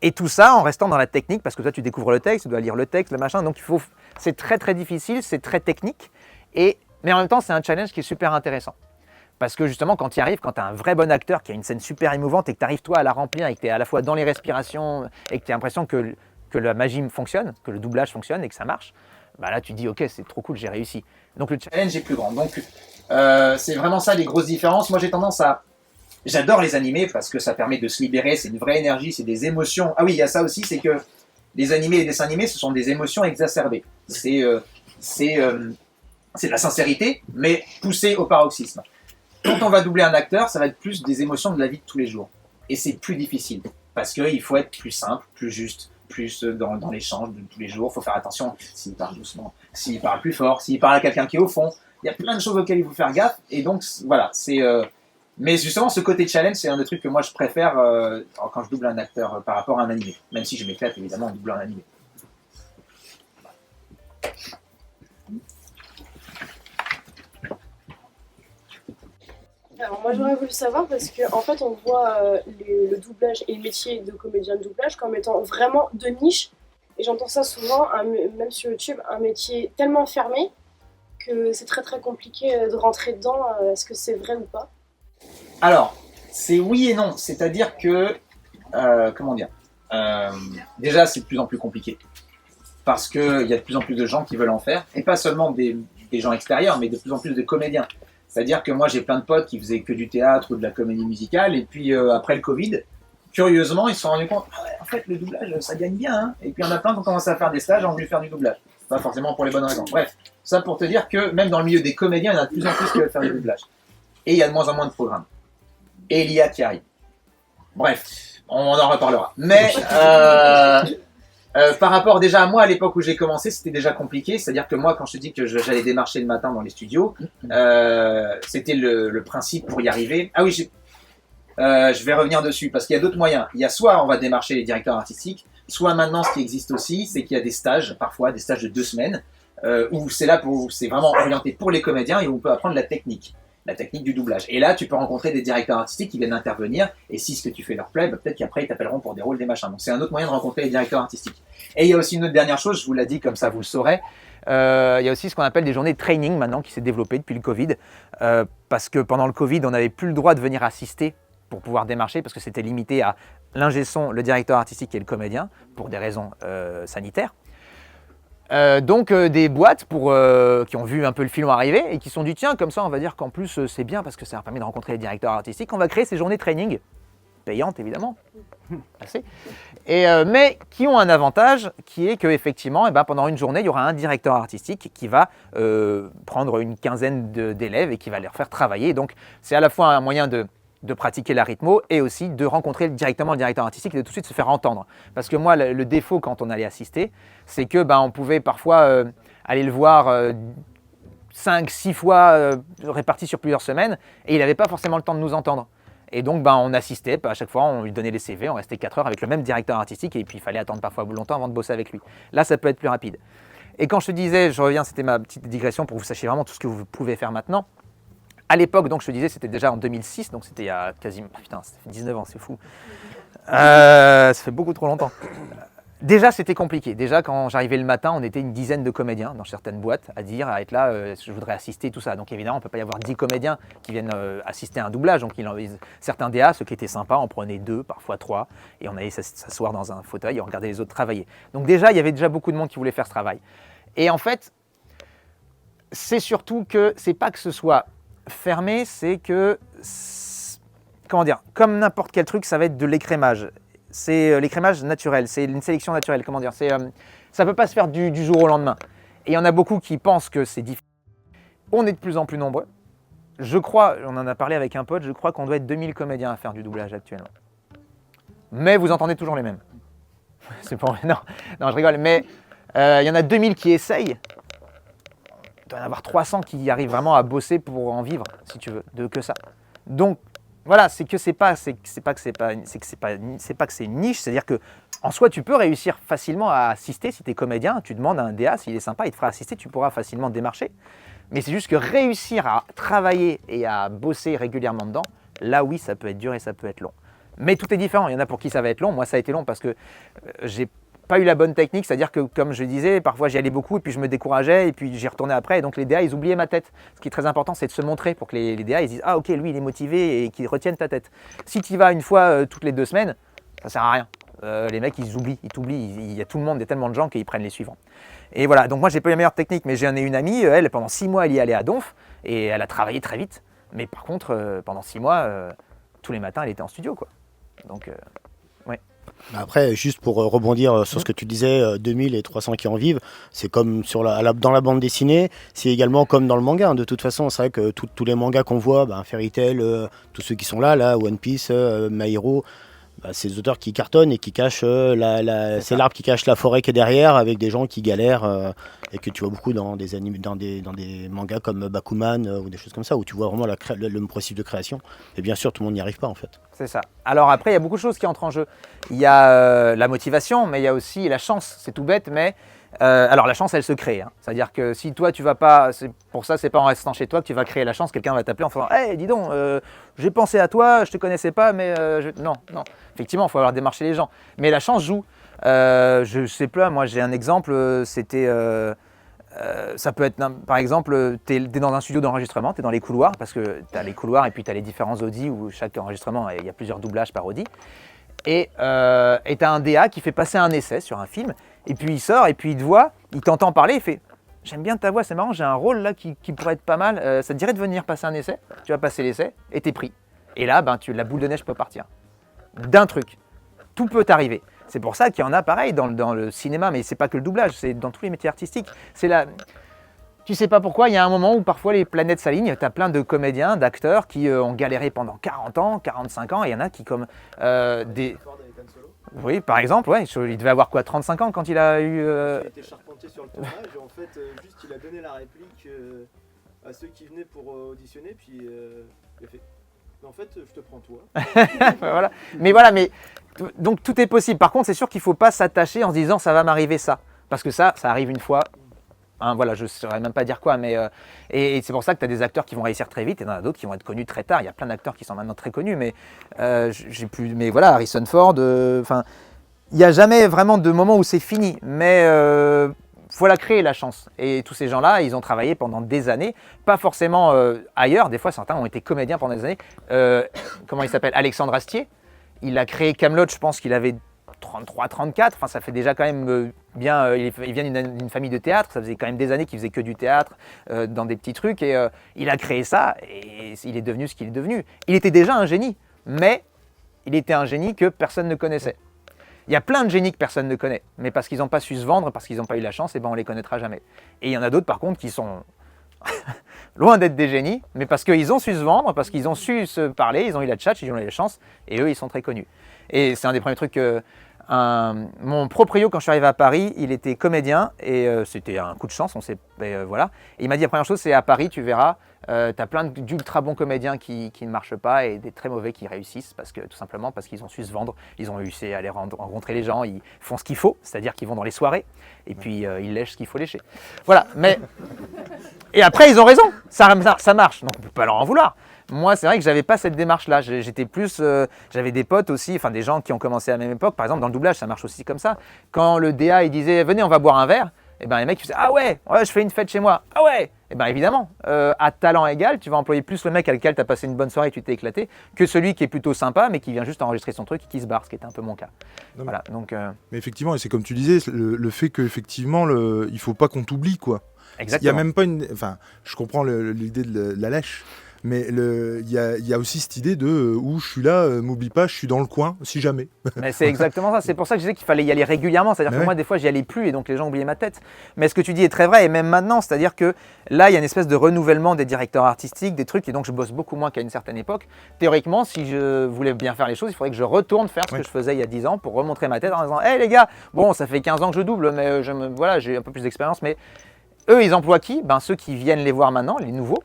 Et tout ça en restant dans la technique, parce que toi, tu découvres le texte, tu dois lire le texte, le machin, donc c'est très très difficile, c'est très technique, mais en même temps, c'est un challenge qui est super intéressant. Parce que justement, quand tu y arrives, quand tu as un vrai bon acteur qui a une scène super émouvante et que tu arrives toi à la remplir et que tu es à la fois dans les respirations et que tu as l'impression que la magie fonctionne, que le doublage fonctionne et que ça marche, là tu te dis ok, c'est trop cool, j'ai réussi. Donc le challenge est plus grand. Donc c'est vraiment ça les grosses différences. Moi j'ai tendance à... J'adore les animés parce que ça permet de se libérer, c'est une vraie énergie, c'est des émotions. Ah oui, il y a ça aussi, c'est que les animés et les dessins animés, ce sont des émotions exacerbées. C'est de la sincérité, mais poussée au paroxysme. Quand on va doubler un acteur, ça va être plus des émotions de la vie de tous les jours. Et c'est plus difficile, parce qu'il faut être plus simple, plus juste, plus dans l'échange de tous les jours. Il faut faire attention s'il parle doucement, s'il parle plus fort, s'il parle à quelqu'un qui est au fond. Il y a plein de choses auxquelles il faut faire gaffe. Et donc, voilà, Mais justement, ce côté challenge, c'est un des trucs que moi je préfère quand je double un acteur par rapport à un animé. Même si je m'éclate évidemment en doublant un animé.
Alors moi j'aurais voulu savoir parce qu'en fait on voit le doublage et le métier de comédien de doublage comme étant vraiment de niche et j'entends ça souvent, même sur YouTube, un métier tellement fermé que c'est très très compliqué de rentrer dedans. Est-ce que c'est vrai ou pas?
Alors, c'est oui et non, c'est-à-dire que, comment dire, déjà c'est de plus en plus compliqué parce qu'il y a de plus en plus de gens qui veulent en faire et pas seulement des gens extérieurs mais de plus en plus de comédiens. C'est-à-dire que moi j'ai plein de potes qui faisaient que du théâtre ou de la comédie musicale et puis après le Covid, curieusement ils se sont rendus compte ah ouais, en fait le doublage ça gagne bien hein. Et puis il y en a plein qui ont commencé à faire des stages et ont voulu faire du doublage. Pas forcément pour les bonnes raisons. Bref, ça pour te dire que même dans le milieu des comédiens, il y en a de plus en plus qui veulent faire du doublage. Et il y a de moins en moins de programmes. Et l'IA qui arrive. Bref, on en reparlera. Mais par rapport déjà à moi, à l'époque où j'ai commencé, c'était déjà compliqué. C'est-à-dire que moi, quand je te dis que j'allais démarcher le matin dans les studios, c'était le principe pour y arriver. Ah oui, je vais revenir dessus parce qu'il y a d'autres moyens. Il y a soit on va démarcher les directeurs artistiques, soit maintenant ce qui existe aussi, c'est qu'il y a des stages, parfois des stages de 2 semaines, où c'est vraiment orienté pour les comédiens et où on peut apprendre la technique du doublage. Et là, tu peux rencontrer des directeurs artistiques qui viennent intervenir, et si ce que tu fais leur plaît, peut-être qu'après ils t'appelleront pour des rôles, des machins. Donc c'est un autre moyen de rencontrer les directeurs artistiques. Et il y a aussi une autre dernière chose, je vous l'ai dit comme ça vous le saurez, il y a aussi ce qu'on appelle des journées de training maintenant qui s'est développé depuis le Covid, parce que pendant le Covid, on n'avait plus le droit de venir assister pour pouvoir démarcher, parce que c'était limité à l'ingé son, le directeur artistique et le comédien, pour des raisons sanitaires. Donc des boîtes qui ont vu un peu le filon arriver et qui se sont dit tiens comme ça on va dire qu'en plus c'est bien parce que ça a permis de rencontrer les directeurs artistiques, on va créer ces journées training, payantes évidemment, assez, mais qui ont un avantage qui est qu'effectivement pendant une journée il y aura un directeur artistique qui va prendre une quinzaine d'élèves et qui va les faire travailler, donc c'est à la fois un moyen de pratiquer la rythmo et aussi de rencontrer directement le directeur artistique et de tout de suite se faire entendre. Parce que moi, le défaut quand on allait assister, c'est que on pouvait parfois aller le voir 5-6 fois répartis sur plusieurs semaines et il n'avait pas forcément le temps de nous entendre. Et donc on assistait, à chaque fois on lui donnait les CV, on restait 4 heures avec le même directeur artistique et puis il fallait attendre parfois longtemps avant de bosser avec lui. Là, ça peut être plus rapide. Et quand je te disais, je reviens, c'était ma petite digression pour que vous sachiez vraiment tout ce que vous pouvez faire maintenant. À l'époque, donc je te disais, c'était déjà en 2006, donc c'était il y a quasiment, putain, ça fait 19 ans, c'est fou. Ça fait beaucoup trop longtemps. Déjà, c'était compliqué. Déjà, quand j'arrivais le matin, on était une dizaine de comédiens dans certaines boîtes à être là, je voudrais assister, tout ça. Donc évidemment, on ne peut pas y avoir 10 comédiens qui viennent assister à un doublage. Donc certains DA, ceux qui étaient sympas, en prenaient 2, parfois 3, et on allait s'asseoir dans un fauteuil et on regardait les autres travailler. Donc déjà, il y avait déjà beaucoup de monde qui voulait faire ce travail. Et en fait, c'est surtout que, c'est pas que ce soit fermé, c'est que, comment dire, comme n'importe quel truc, ça va être de l'écrémage. C'est l'écrémage naturel, c'est une sélection naturelle, comment dire, ça ne peut pas se faire du jour au lendemain. Et il y en a beaucoup qui pensent que c'est difficile. On est de plus en plus nombreux. Je crois, on en a parlé avec un pote, je crois qu'on doit être 2000 comédiens à faire du doublage actuellement. Mais vous entendez toujours les mêmes. C'est pour... non, je rigole, mais il y en a 2000 qui essayent. Il doit y en avoir 300 qui arrivent vraiment à bosser pour en vivre, si tu veux, que ça. Donc voilà, c'est que c'est pas que c'est une niche, c'est-à-dire que en soi tu peux réussir facilement à assister si tu es comédien, tu demandes à un DA s'il est sympa, il te fera assister, tu pourras facilement démarcher. Mais c'est juste que réussir à travailler et à bosser régulièrement dedans, là oui, ça peut être dur et ça peut être long. Mais tout est différent, il y en a pour qui ça va être long, moi ça a été long parce que j'ai pas eu la bonne technique, c'est-à-dire que comme je disais, parfois j'y allais beaucoup et puis je me décourageais et puis j'y retournais après et donc les DA ils oubliaient ma tête. Ce qui est très important c'est de se montrer pour que les DA ils disent ah ok lui il est motivé et qu'ils retiennent ta tête. Si tu y vas une fois toutes les 2 semaines, ça sert à rien. Les mecs ils t'oublient, il y a tout le monde, il y a tellement de gens qu'ils prennent les suivants. Et voilà, donc moi j'ai pas eu la meilleure technique mais j'en ai une amie, elle pendant 6 mois elle y allait à Donf et elle a travaillé très vite. Mais par contre pendant 6 mois, tous les matins elle était en studio quoi. Donc ouais.
Après, juste pour rebondir sur ce que tu disais, 2000 et 300 qui en vivent, c'est comme dans la bande dessinée, c'est également comme dans le manga. De toute façon, c'est vrai que tous les mangas qu'on voit, Fairy Tail, tous ceux qui sont là, One Piece, My Hero, c'est des auteurs qui cartonnent et qui cachent c'est l'arbre qui cache la forêt qui est derrière, avec des gens qui galèrent et que tu vois beaucoup dans des animés, dans des mangas comme Bakuman ou des choses comme ça, où tu vois vraiment le processus de création. Et bien sûr, tout le monde n'y arrive pas en fait.
C'est ça. Alors après, il y a beaucoup de choses qui entrent en jeu. Il y a la motivation, mais il y a aussi la chance. C'est tout bête, mais alors la chance, elle se crée. Hein. C'est-à-dire que si toi, tu vas pas, pour ça, c'est pas en restant chez toi que tu vas créer la chance. Quelqu'un va t'appeler en faisant, hey, dis donc, j'ai pensé à toi, je te connaissais pas, mais non. Effectivement, il faut avoir démarché les gens. Mais la chance joue. Je sais pas. Moi, j'ai un exemple. C'était ça peut être, par exemple, tu es dans un studio d'enregistrement, tu es dans les couloirs, parce que tu as les couloirs et puis tu as les différents audis où chaque enregistrement, il y a plusieurs doublages par audit. Et tu as un DA qui fait passer un essai sur un film, et puis il sort, et puis il te voit, il t'entend parler, il fait « J'aime bien ta voix, c'est marrant, j'ai un rôle là qui pourrait être pas mal, ça te dirait de venir passer un essai ?» Tu vas passer l'essai, et t'es pris. Et là, la boule de neige peut partir. D'un truc. Tout peut arriver. C'est pour ça qu'il y en a pareil dans le cinéma, mais c'est pas que le doublage, c'est dans tous les métiers artistiques. Tu sais pas pourquoi, il y a un moment où parfois les planètes s'alignent, tu as plein de comédiens, d'acteurs qui ont galéré pendant 40 ans, 45 ans, et il y en a qui comme des... Oui, par exemple, ouais, il devait avoir quoi, 35 ans quand il a eu...
Il était charpentier sur le tournage, et en fait, juste il a donné la réplique à ceux qui venaient pour auditionner, puis il a fait... Mais en fait, je te prends toi.
Voilà. Donc tout est possible. Par contre, c'est sûr qu'il ne faut pas s'attacher en se disant ça va m'arriver ça. Parce que ça arrive une fois. Hein, voilà, je ne saurais même pas dire quoi. Mais, et c'est pour ça que tu as des acteurs qui vont réussir très vite et il y en a d'autres qui vont être connus très tard. Il y a plein d'acteurs qui sont maintenant très connus. Mais mais voilà, Harrison Ford. Il n'y a jamais vraiment de moment où c'est fini. Mais faut la créer la chance. Et tous ces gens-là, ils ont travaillé pendant des années, pas forcément ailleurs. Des fois, certains ont été comédiens pendant des années. Comment il s'appelle? Alexandre Astier. Il a créé Kaamelott, je pense qu'il avait 33, 34. Enfin, ça fait déjà quand même bien. Il vient d'une famille de théâtre. Ça faisait quand même des années qu'il faisait que du théâtre dans des petits trucs. Et il a créé ça et il est devenu ce qu'il est devenu. Il était déjà un génie, mais il était un génie que personne ne connaissait. Il y a plein de génies que personne ne connaît, mais parce qu'ils n'ont pas su se vendre, parce qu'ils n'ont pas eu la chance, et ben on les connaîtra jamais. Et il y en a d'autres par contre qui sont loin d'être des génies, mais parce qu'ils ont su se vendre, parce qu'ils ont su se parler, ils ont eu la tchatch, ils ont eu la chance, et eux ils sont très connus. Et c'est un des premiers trucs que mon proprio, quand je suis arrivé à Paris, il était comédien, et c'était un coup de chance, voilà. Et il m'a dit la première chose, c'est à Paris, tu verras, tu as plein d'ultra bons comédiens qui ne marchent pas et des très mauvais qui réussissent tout simplement parce qu'ils ont su se vendre, ils ont réussi à aller rencontrer les gens, ils font ce qu'il faut, c'est-à-dire qu'ils vont dans les soirées et puis ils lèchent ce qu'il faut lécher. Voilà, mais... Et après, ils ont raison, ça marche, donc on ne peut pas leur en vouloir. Moi, c'est vrai que j'avais pas cette démarche-là. J'étais plus, j'avais des potes aussi, enfin des gens qui ont commencé à la même époque. Par exemple, dans le doublage, ça marche aussi comme ça. Quand le DA il disait, venez, on va boire un verre. Et ben les mecs ils faisaient, ah ouais, je fais une fête chez moi. Ah ouais. Et ben évidemment, à talent égal, tu vas employer plus le mec avec lequel tu as passé une bonne soirée et tu t'es éclaté, que celui qui est plutôt sympa mais qui vient juste enregistrer son truc et qui se barre, ce qui était un peu mon cas.
Non,
voilà. Donc.
Mais effectivement, et c'est comme tu disais, le fait qu'effectivement, il faut pas qu'on t'oublie quoi.
Exactement.
Il y a même pas une, enfin, je comprends l'idée de la lèche. Mais il y a aussi cette idée de où je suis là, m'oublie pas, je suis dans le coin, si jamais.
Mais c'est exactement ça. C'est pour ça que je disais qu'il fallait y aller régulièrement. C'est-à-dire que moi, des fois, j'y allais plus et donc les gens oubliaient ma tête. Mais ce que tu dis est très vrai et même maintenant. C'est-à-dire que là, il y a une espèce de renouvellement des directeurs artistiques, des trucs et donc je bosse beaucoup moins qu'à une certaine époque. Théoriquement, si je voulais bien faire les choses, il faudrait que je retourne faire ce que je faisais il y a 10 ans pour remontrer ma tête en disant hey les gars, bon, ça fait 15 ans que je double, mais voilà, j'ai un peu plus d'expérience. Mais eux, ils emploient qui? Ceux qui viennent les voir maintenant, les nouveaux.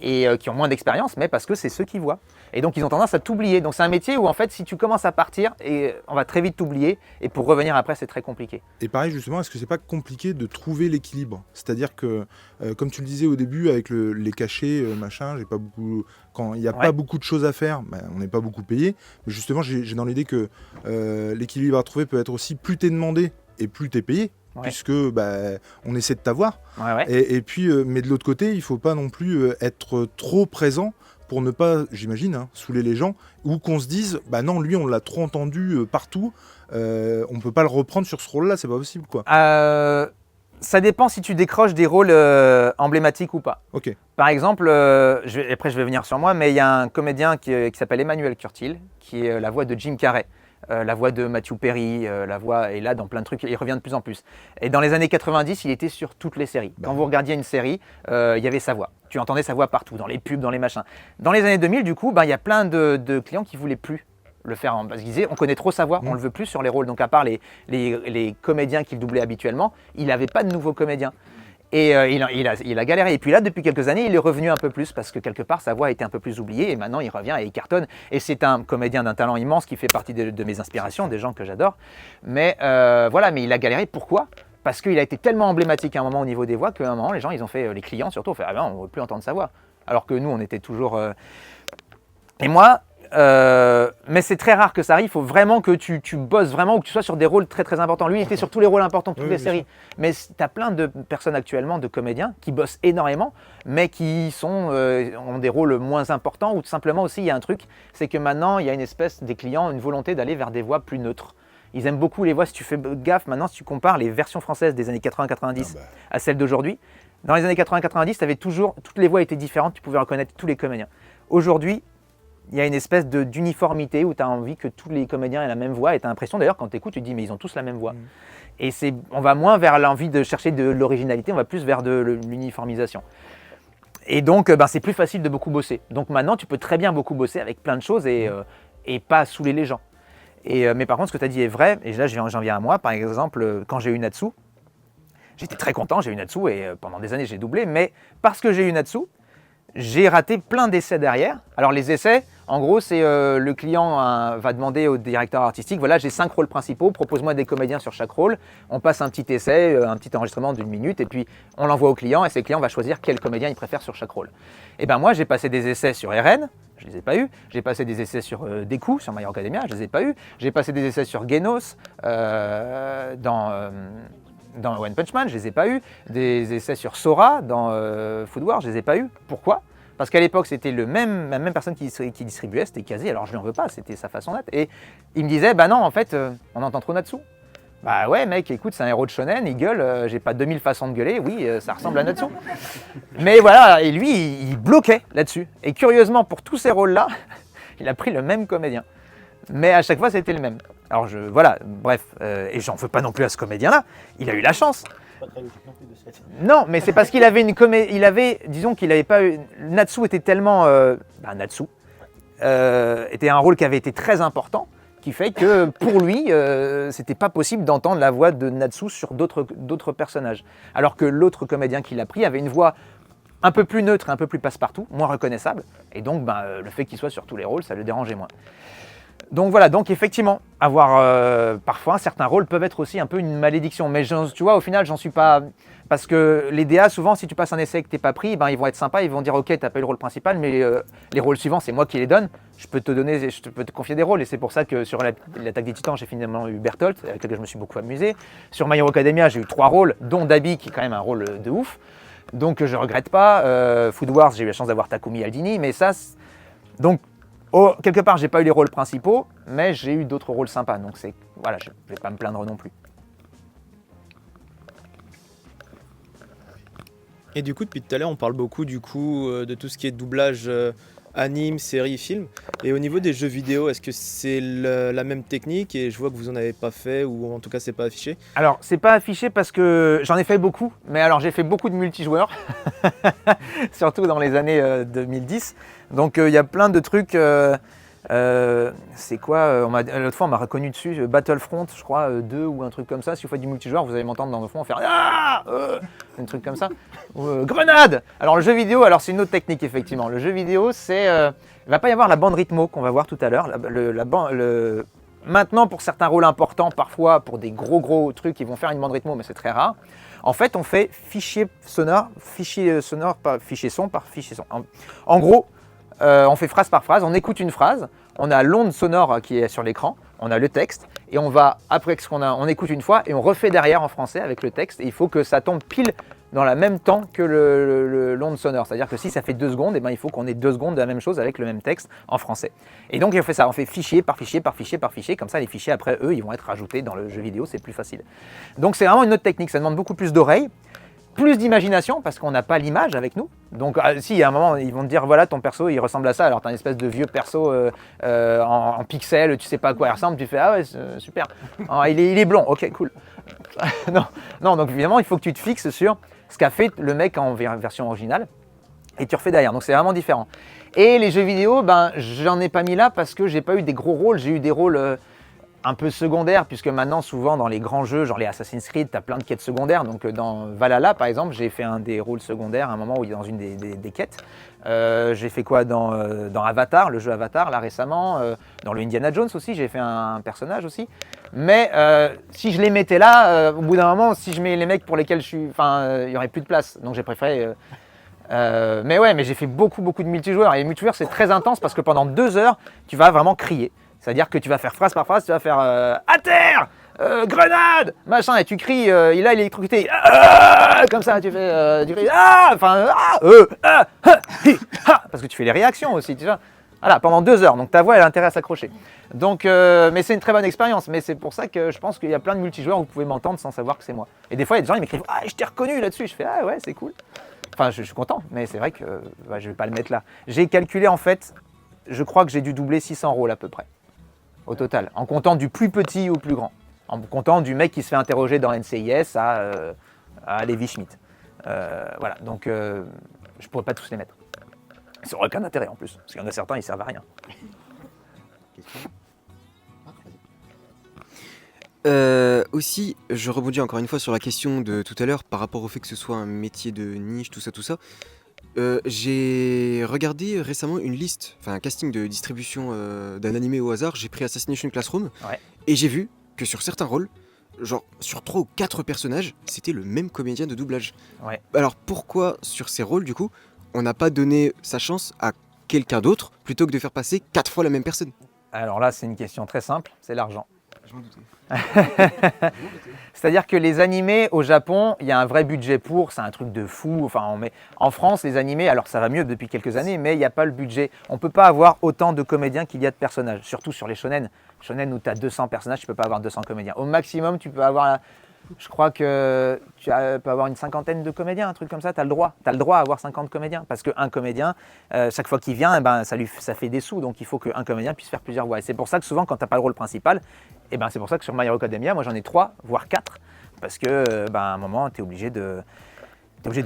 Et qui ont moins d'expérience, mais parce que c'est ceux qui voient. Et donc, ils ont tendance à t'oublier. Donc, c'est un métier où, en fait, si tu commences à partir, et on va très vite t'oublier, et pour revenir après, c'est très compliqué.
Et pareil, justement, est-ce que c'est pas compliqué de trouver l'équilibre? C'est-à-dire que, comme tu le disais au début, avec les cachets, machin, j'ai pas beaucoup... Quand il n'y a pas beaucoup de choses à faire, on n'est pas beaucoup payé. Mais justement, j'ai dans l'idée que l'équilibre à trouver peut être aussi plus t'es demandé et plus t'es payé. Puisque on essaie de t'avoir. Et puis, mais de l'autre côté, il ne faut pas non plus être trop présent pour ne pas, j'imagine, saouler les gens, ou qu'on se dise, non, lui, on l'a trop entendu partout, on ne peut pas le reprendre sur ce rôle-là, c'est pas possible, quoi.
Ça dépend si tu décroches des rôles emblématiques ou pas.
Ok.
Par exemple, après je vais venir sur moi, mais il y a un comédien qui s'appelle Emmanuel Curtil, qui est la voix de Jim Carrey. La voix de Matthew Perry, la voix est là dans plein de trucs, il revient de plus en plus. Et dans les années 90, il était sur toutes les séries. Quand vous regardiez une série, il y avait sa voix. Tu entendais sa voix partout, dans les pubs, dans les machins. Dans les années 2000, du coup, il y a plein de clients qui ne voulaient plus le faire parce qu'ils disaient on connaît trop sa voix, on le veut plus sur les rôles. Donc à part les comédiens qu'il doublait habituellement, il n'avait pas de nouveaux comédiens. Et il a galéré. Et puis là, depuis quelques années, il est revenu un peu plus parce que quelque part, sa voix a été un peu plus oubliée et maintenant il revient et il cartonne. Et c'est un comédien d'un talent immense qui fait partie de mes inspirations, des gens que j'adore. Mais voilà, mais il a galéré. Pourquoi ? Parce qu'il a été tellement emblématique à un moment au niveau des voix qu'à un moment, les gens, ils ont fait, les clients surtout, ont fait ah ben, on ne veut plus entendre sa voix. Alors que nous, on était toujours. Et moi. Mais c'est très rare que ça arrive, il faut vraiment que tu bosses vraiment ou que tu sois sur des rôles très très importants. Lui, il était sur tous les rôles importants de toutes les séries. Mais tu as plein de personnes actuellement, de comédiens, qui bossent énormément, mais qui ont des rôles moins importants ou tout simplement aussi, il y a un truc, c'est que maintenant, il y a une espèce des clients, une volonté d'aller vers des voix plus neutres. Ils aiment beaucoup les voix, si tu fais gaffe, maintenant, si tu compares les versions françaises des années 80-90 à celles d'aujourd'hui, dans les années 80-90, toutes les voix étaient différentes, tu pouvais reconnaître tous les comédiens. Aujourd'hui, il y a une espèce d'uniformité où tu as envie que tous les comédiens aient la même voix et tu as l'impression d'ailleurs quand tu écoutes, tu te dis mais ils ont tous la même voix. Et on va moins vers l'envie de chercher de l'originalité, on va plus vers de l'uniformisation. Et donc c'est plus facile de beaucoup bosser. Donc maintenant tu peux très bien beaucoup bosser avec plein de choses et pas saouler les gens. Mais par contre ce que tu as dit est vrai, et là j'en viens à moi, par exemple quand j'ai eu Natsu, j'étais très content, j'ai eu Natsu et pendant des années j'ai doublé, mais parce que j'ai eu Natsu, j'ai raté plein d'essais derrière. Alors les essais, en gros, c'est le client va demander au directeur artistique, voilà, j'ai 5 rôles principaux, propose-moi des comédiens sur chaque rôle. On passe un petit essai, un petit enregistrement d'1 minute, et puis on l'envoie au client, et c'est le client va choisir quel comédien il préfère sur chaque rôle. Et ben moi, j'ai passé des essais sur RN, je les ai pas eus. J'ai passé des essais sur Deku, sur My Hero Academia, je les ai pas eus. J'ai passé des essais sur Genos, dans One Punch Man, je les ai pas eus. Des essais sur Sora, dans Food Wars, je les ai pas eus. Pourquoi ? Parce qu'à l'époque, c'était la même personne qui distribuait, c'était Kaze, alors je lui en veux pas, c'était sa façon d'être. Et il me disait, bah non, en fait, on entend trop Natsu. Bah ouais, mec, écoute, c'est un héros de shonen, il gueule, j'ai pas 2000 façons de gueuler, oui, ça ressemble à Natsu. Mais voilà, et lui, il bloquait là-dessus. Et curieusement, pour tous ces rôles-là, il a pris le même comédien. Mais à chaque fois, c'était le même. Alors voilà, bref, et j'en veux pas non plus à ce comédien-là, il a eu la chance. Non, mais c'est parce qu'il avait disons qu'il n'avait pas eu. Natsu était tellement. Natsu était un rôle qui avait été très important, qui fait que pour lui, c'était pas possible d'entendre la voix de Natsu sur d'autres personnages. Alors que l'autre comédien qui l'a pris avait une voix un peu plus neutre et un peu plus passe-partout, moins reconnaissable. Et donc, le fait qu'il soit sur tous les rôles, ça le dérangeait moins. Donc voilà, donc effectivement, avoir parfois certains rôles peuvent être aussi un peu une malédiction. Mais tu vois, au final, j'en suis pas. Parce que les DA, souvent, si tu passes un essai et que tu n'es pas pris, ils vont être sympas, ils vont dire ok, tu n'as pas eu le rôle principal, mais les rôles suivants, c'est moi qui les donne. Je peux te confier des rôles. Et c'est pour ça que sur l'Attaque des Titans, j'ai finalement eu Bertolt, avec lequel je me suis beaucoup amusé. Sur My Hero Academia, j'ai eu 3 rôles, dont Dabi, qui est quand même un rôle de ouf. Donc je regrette pas. Food Wars, j'ai eu la chance d'avoir Takumi Aldini, mais ça. Donc. Quelque part, j'ai pas eu les rôles principaux, mais j'ai eu d'autres rôles sympas. Donc voilà, je vais pas me plaindre non plus.
Et du coup, depuis tout à l'heure, on parle beaucoup de tout ce qui est doublage anime, série, film. Et au niveau des jeux vidéo, est-ce que c'est la même technique? Et je vois que vous en avez pas fait, ou en tout cas, c'est pas affiché.
Alors, c'est pas affiché parce que j'en ai fait beaucoup. Mais alors, j'ai fait beaucoup de multijoueurs, surtout dans les années 2010. Donc, il y a plein de trucs. C'est quoi l'autre fois, on m'a reconnu dessus, Battlefront, je crois, 2 ou un truc comme ça. Si vous faites du multijoueur, vous allez m'entendre dans le fond faire un truc comme ça. Grenade. Alors le jeu vidéo, c'est une autre technique effectivement. Le jeu vidéo, il va pas y avoir la bande rythmo qu'on va voir tout à l'heure. Maintenant, pour certains rôles importants, parfois pour des gros trucs, ils vont faire une bande rythmo, mais c'est très rare. En fait, on fait fichier sonore par fichier son par fichier son. En gros, on fait phrase par phrase, on écoute une phrase, on a l'onde sonore qui est sur l'écran, on a le texte, et on va, après on écoute une fois, et on refait derrière en français avec le texte, et il faut que ça tombe pile dans le même temps que l'onde sonore. C'est-à-dire que si ça fait 2 secondes, il faut qu'on ait 2 secondes de la même chose avec le même texte en français. Et donc on fait ça, on fait fichier par fichier par fichier par fichier, comme ça les fichiers après eux, ils vont être rajoutés dans le jeu vidéo, c'est plus facile. Donc c'est vraiment une autre technique, ça demande beaucoup plus d'oreilles, plus d'imagination parce qu'on n'a pas l'image avec nous. Donc si à un moment ils vont te dire voilà ton perso il ressemble à ça, alors tu as une espèce de vieux perso en pixels, tu sais pas à quoi il ressemble, tu fais ah ouais super, il est blond, ok cool. non, donc évidemment il faut que tu te fixes sur ce qu'a fait le mec en version originale. et tu refais derrière. Donc c'est vraiment différent. Et les jeux vidéo, ben, j'en ai pas mis là parce que j'ai pas eu des gros rôles. J'ai eu des rôles un peu secondaires, puisque maintenant, souvent, dans les grands jeux, genre les Assassin's Creed, tu as plein de quêtes secondaires. Donc dans Valhalla, par exemple, j'ai fait un des rôles secondaires à un moment où il est dans une des quêtes. J'ai fait quoi dans Avatar, le jeu Avatar, là récemment. Dans le Indiana Jones aussi, j'ai fait un personnage aussi. Mais si je les mettais là, au bout d'un moment, si je mets les mecs pour lesquels je suis... Enfin, il n'y aurait plus de place. Donc j'ai préféré... mais ouais, mais j'ai fait beaucoup de multijoueurs. Et les multijoueurs, c'est très intense parce que pendant 2 heures, tu vas vraiment crier. C'est-à-dire que tu vas faire phrase par phrase, tu vas faire à terre, grenade, machin, et tu cries, il a électrocuté, comme ça, tu fais, tu cries, parce que tu fais les réactions aussi, tu vois. Voilà, pendant 2 heures, donc ta voix, elle a intérêt à s'accrocher. Donc, mais c'est une très bonne expérience, mais c'est pour ça que je pense qu'il y a plein de multijoueurs où vous pouvez m'entendre sans savoir que c'est moi. Et des fois, il y a des gens qui m'écrivent, ah, je t'ai reconnu là-dessus, je fais, ah ouais, c'est cool. Enfin, je suis content, mais c'est vrai que je ne vais pas le mettre là. J'ai calculé en fait, je crois que j'ai dû doubler 600 rôles à peu près, au total, en comptant du plus petit au plus grand, en comptant du mec qui se fait interroger dans NCIS à Levi Schmidt. Voilà, donc je ne pourrais pas tous les mettre. Ça n'aurait aucun intérêt en plus, parce qu'il y en a certains, ils ne servent à rien.
Aussi, je rebondis encore une fois sur la question de tout à l'heure par rapport au fait que ce soit un métier de niche, tout ça. J'ai regardé récemment une liste, enfin un casting de distribution d'un animé au hasard. J'ai pris Assassination Classroom et j'ai vu que sur certains rôles, genre sur 3 ou 4 personnages, c'était le même comédien de doublage.
Ouais.
Alors pourquoi sur ces rôles, du coup, on n'a pas donné sa chance à quelqu'un d'autre plutôt que de faire passer 4 fois la même personne?
Alors là, c'est une question très simple, c'est l'argent.
Je m'en doutais.
C'est-à-dire que les animés au Japon, il y a un vrai budget pour, c'est un truc de fou. Enfin, en France, les animés, alors ça va mieux depuis quelques années, mais il n'y a pas le budget. On ne peut pas avoir autant de comédiens qu'il y a de personnages, surtout sur les shonen. Shonen où tu as 200 personnages, tu ne peux pas avoir 200 comédiens. Au maximum, tu peux avoir, je crois que tu peux avoir une 50aine de comédiens, un truc comme ça, tu as le droit. Tu as le droit à avoir 50 comédiens, parce qu'un comédien, chaque fois qu'il vient, ça fait des sous, donc il faut qu'un comédien puisse faire plusieurs voix. Et c'est pour ça que souvent, quand tu n'as pas le rôle principal, c'est pour ça que sur My Hero Academia, moi j'en ai 3, voire 4, parce que à un moment, tu es obligé de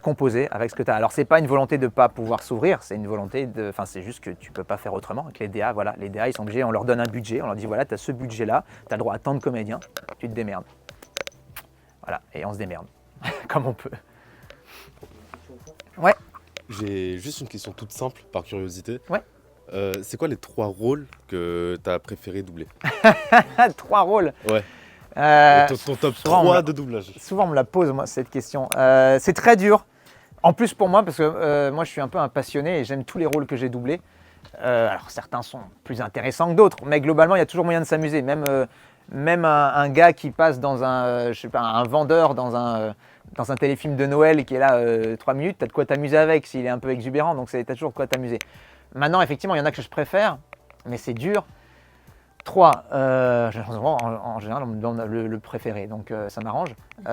composer avec ce que tu as. Alors, c'est pas une volonté de ne pas pouvoir s'ouvrir, c'est une volonté de. Enfin, c'est juste que tu ne peux pas faire autrement. Avec les DA, voilà, les DA, ils sont obligés, on leur donne un budget, on leur dit voilà, tu as ce budget-là, tu as le droit à tant de comédiens, tu te démerdes. Voilà, et on se démerde, comme on peut. Ouais.
J'ai juste une question toute simple, par curiosité.
Ouais.
C'est quoi les 3 rôles que tu as préféré doubler?
3 rôles.
Ouais. Ton top 3 de doublage.
Souvent, on me la pose, moi, cette question. C'est très dur. En plus, pour moi, parce que moi, je suis un peu un passionné et j'aime tous les rôles que j'ai doublés. Alors, certains sont plus intéressants que d'autres, mais globalement, il y a toujours moyen de s'amuser. Même un gars qui passe dans un vendeur dans un téléfilm de Noël qui est là 3 minutes, tu as de quoi t'amuser avec s'il est un peu exubérant, donc tu as toujours de quoi t'amuser. Maintenant, effectivement, il y en a que je préfère, mais c'est dur. 3, en général, on me donne le préféré, donc ça m'arrange.
C'est pour ça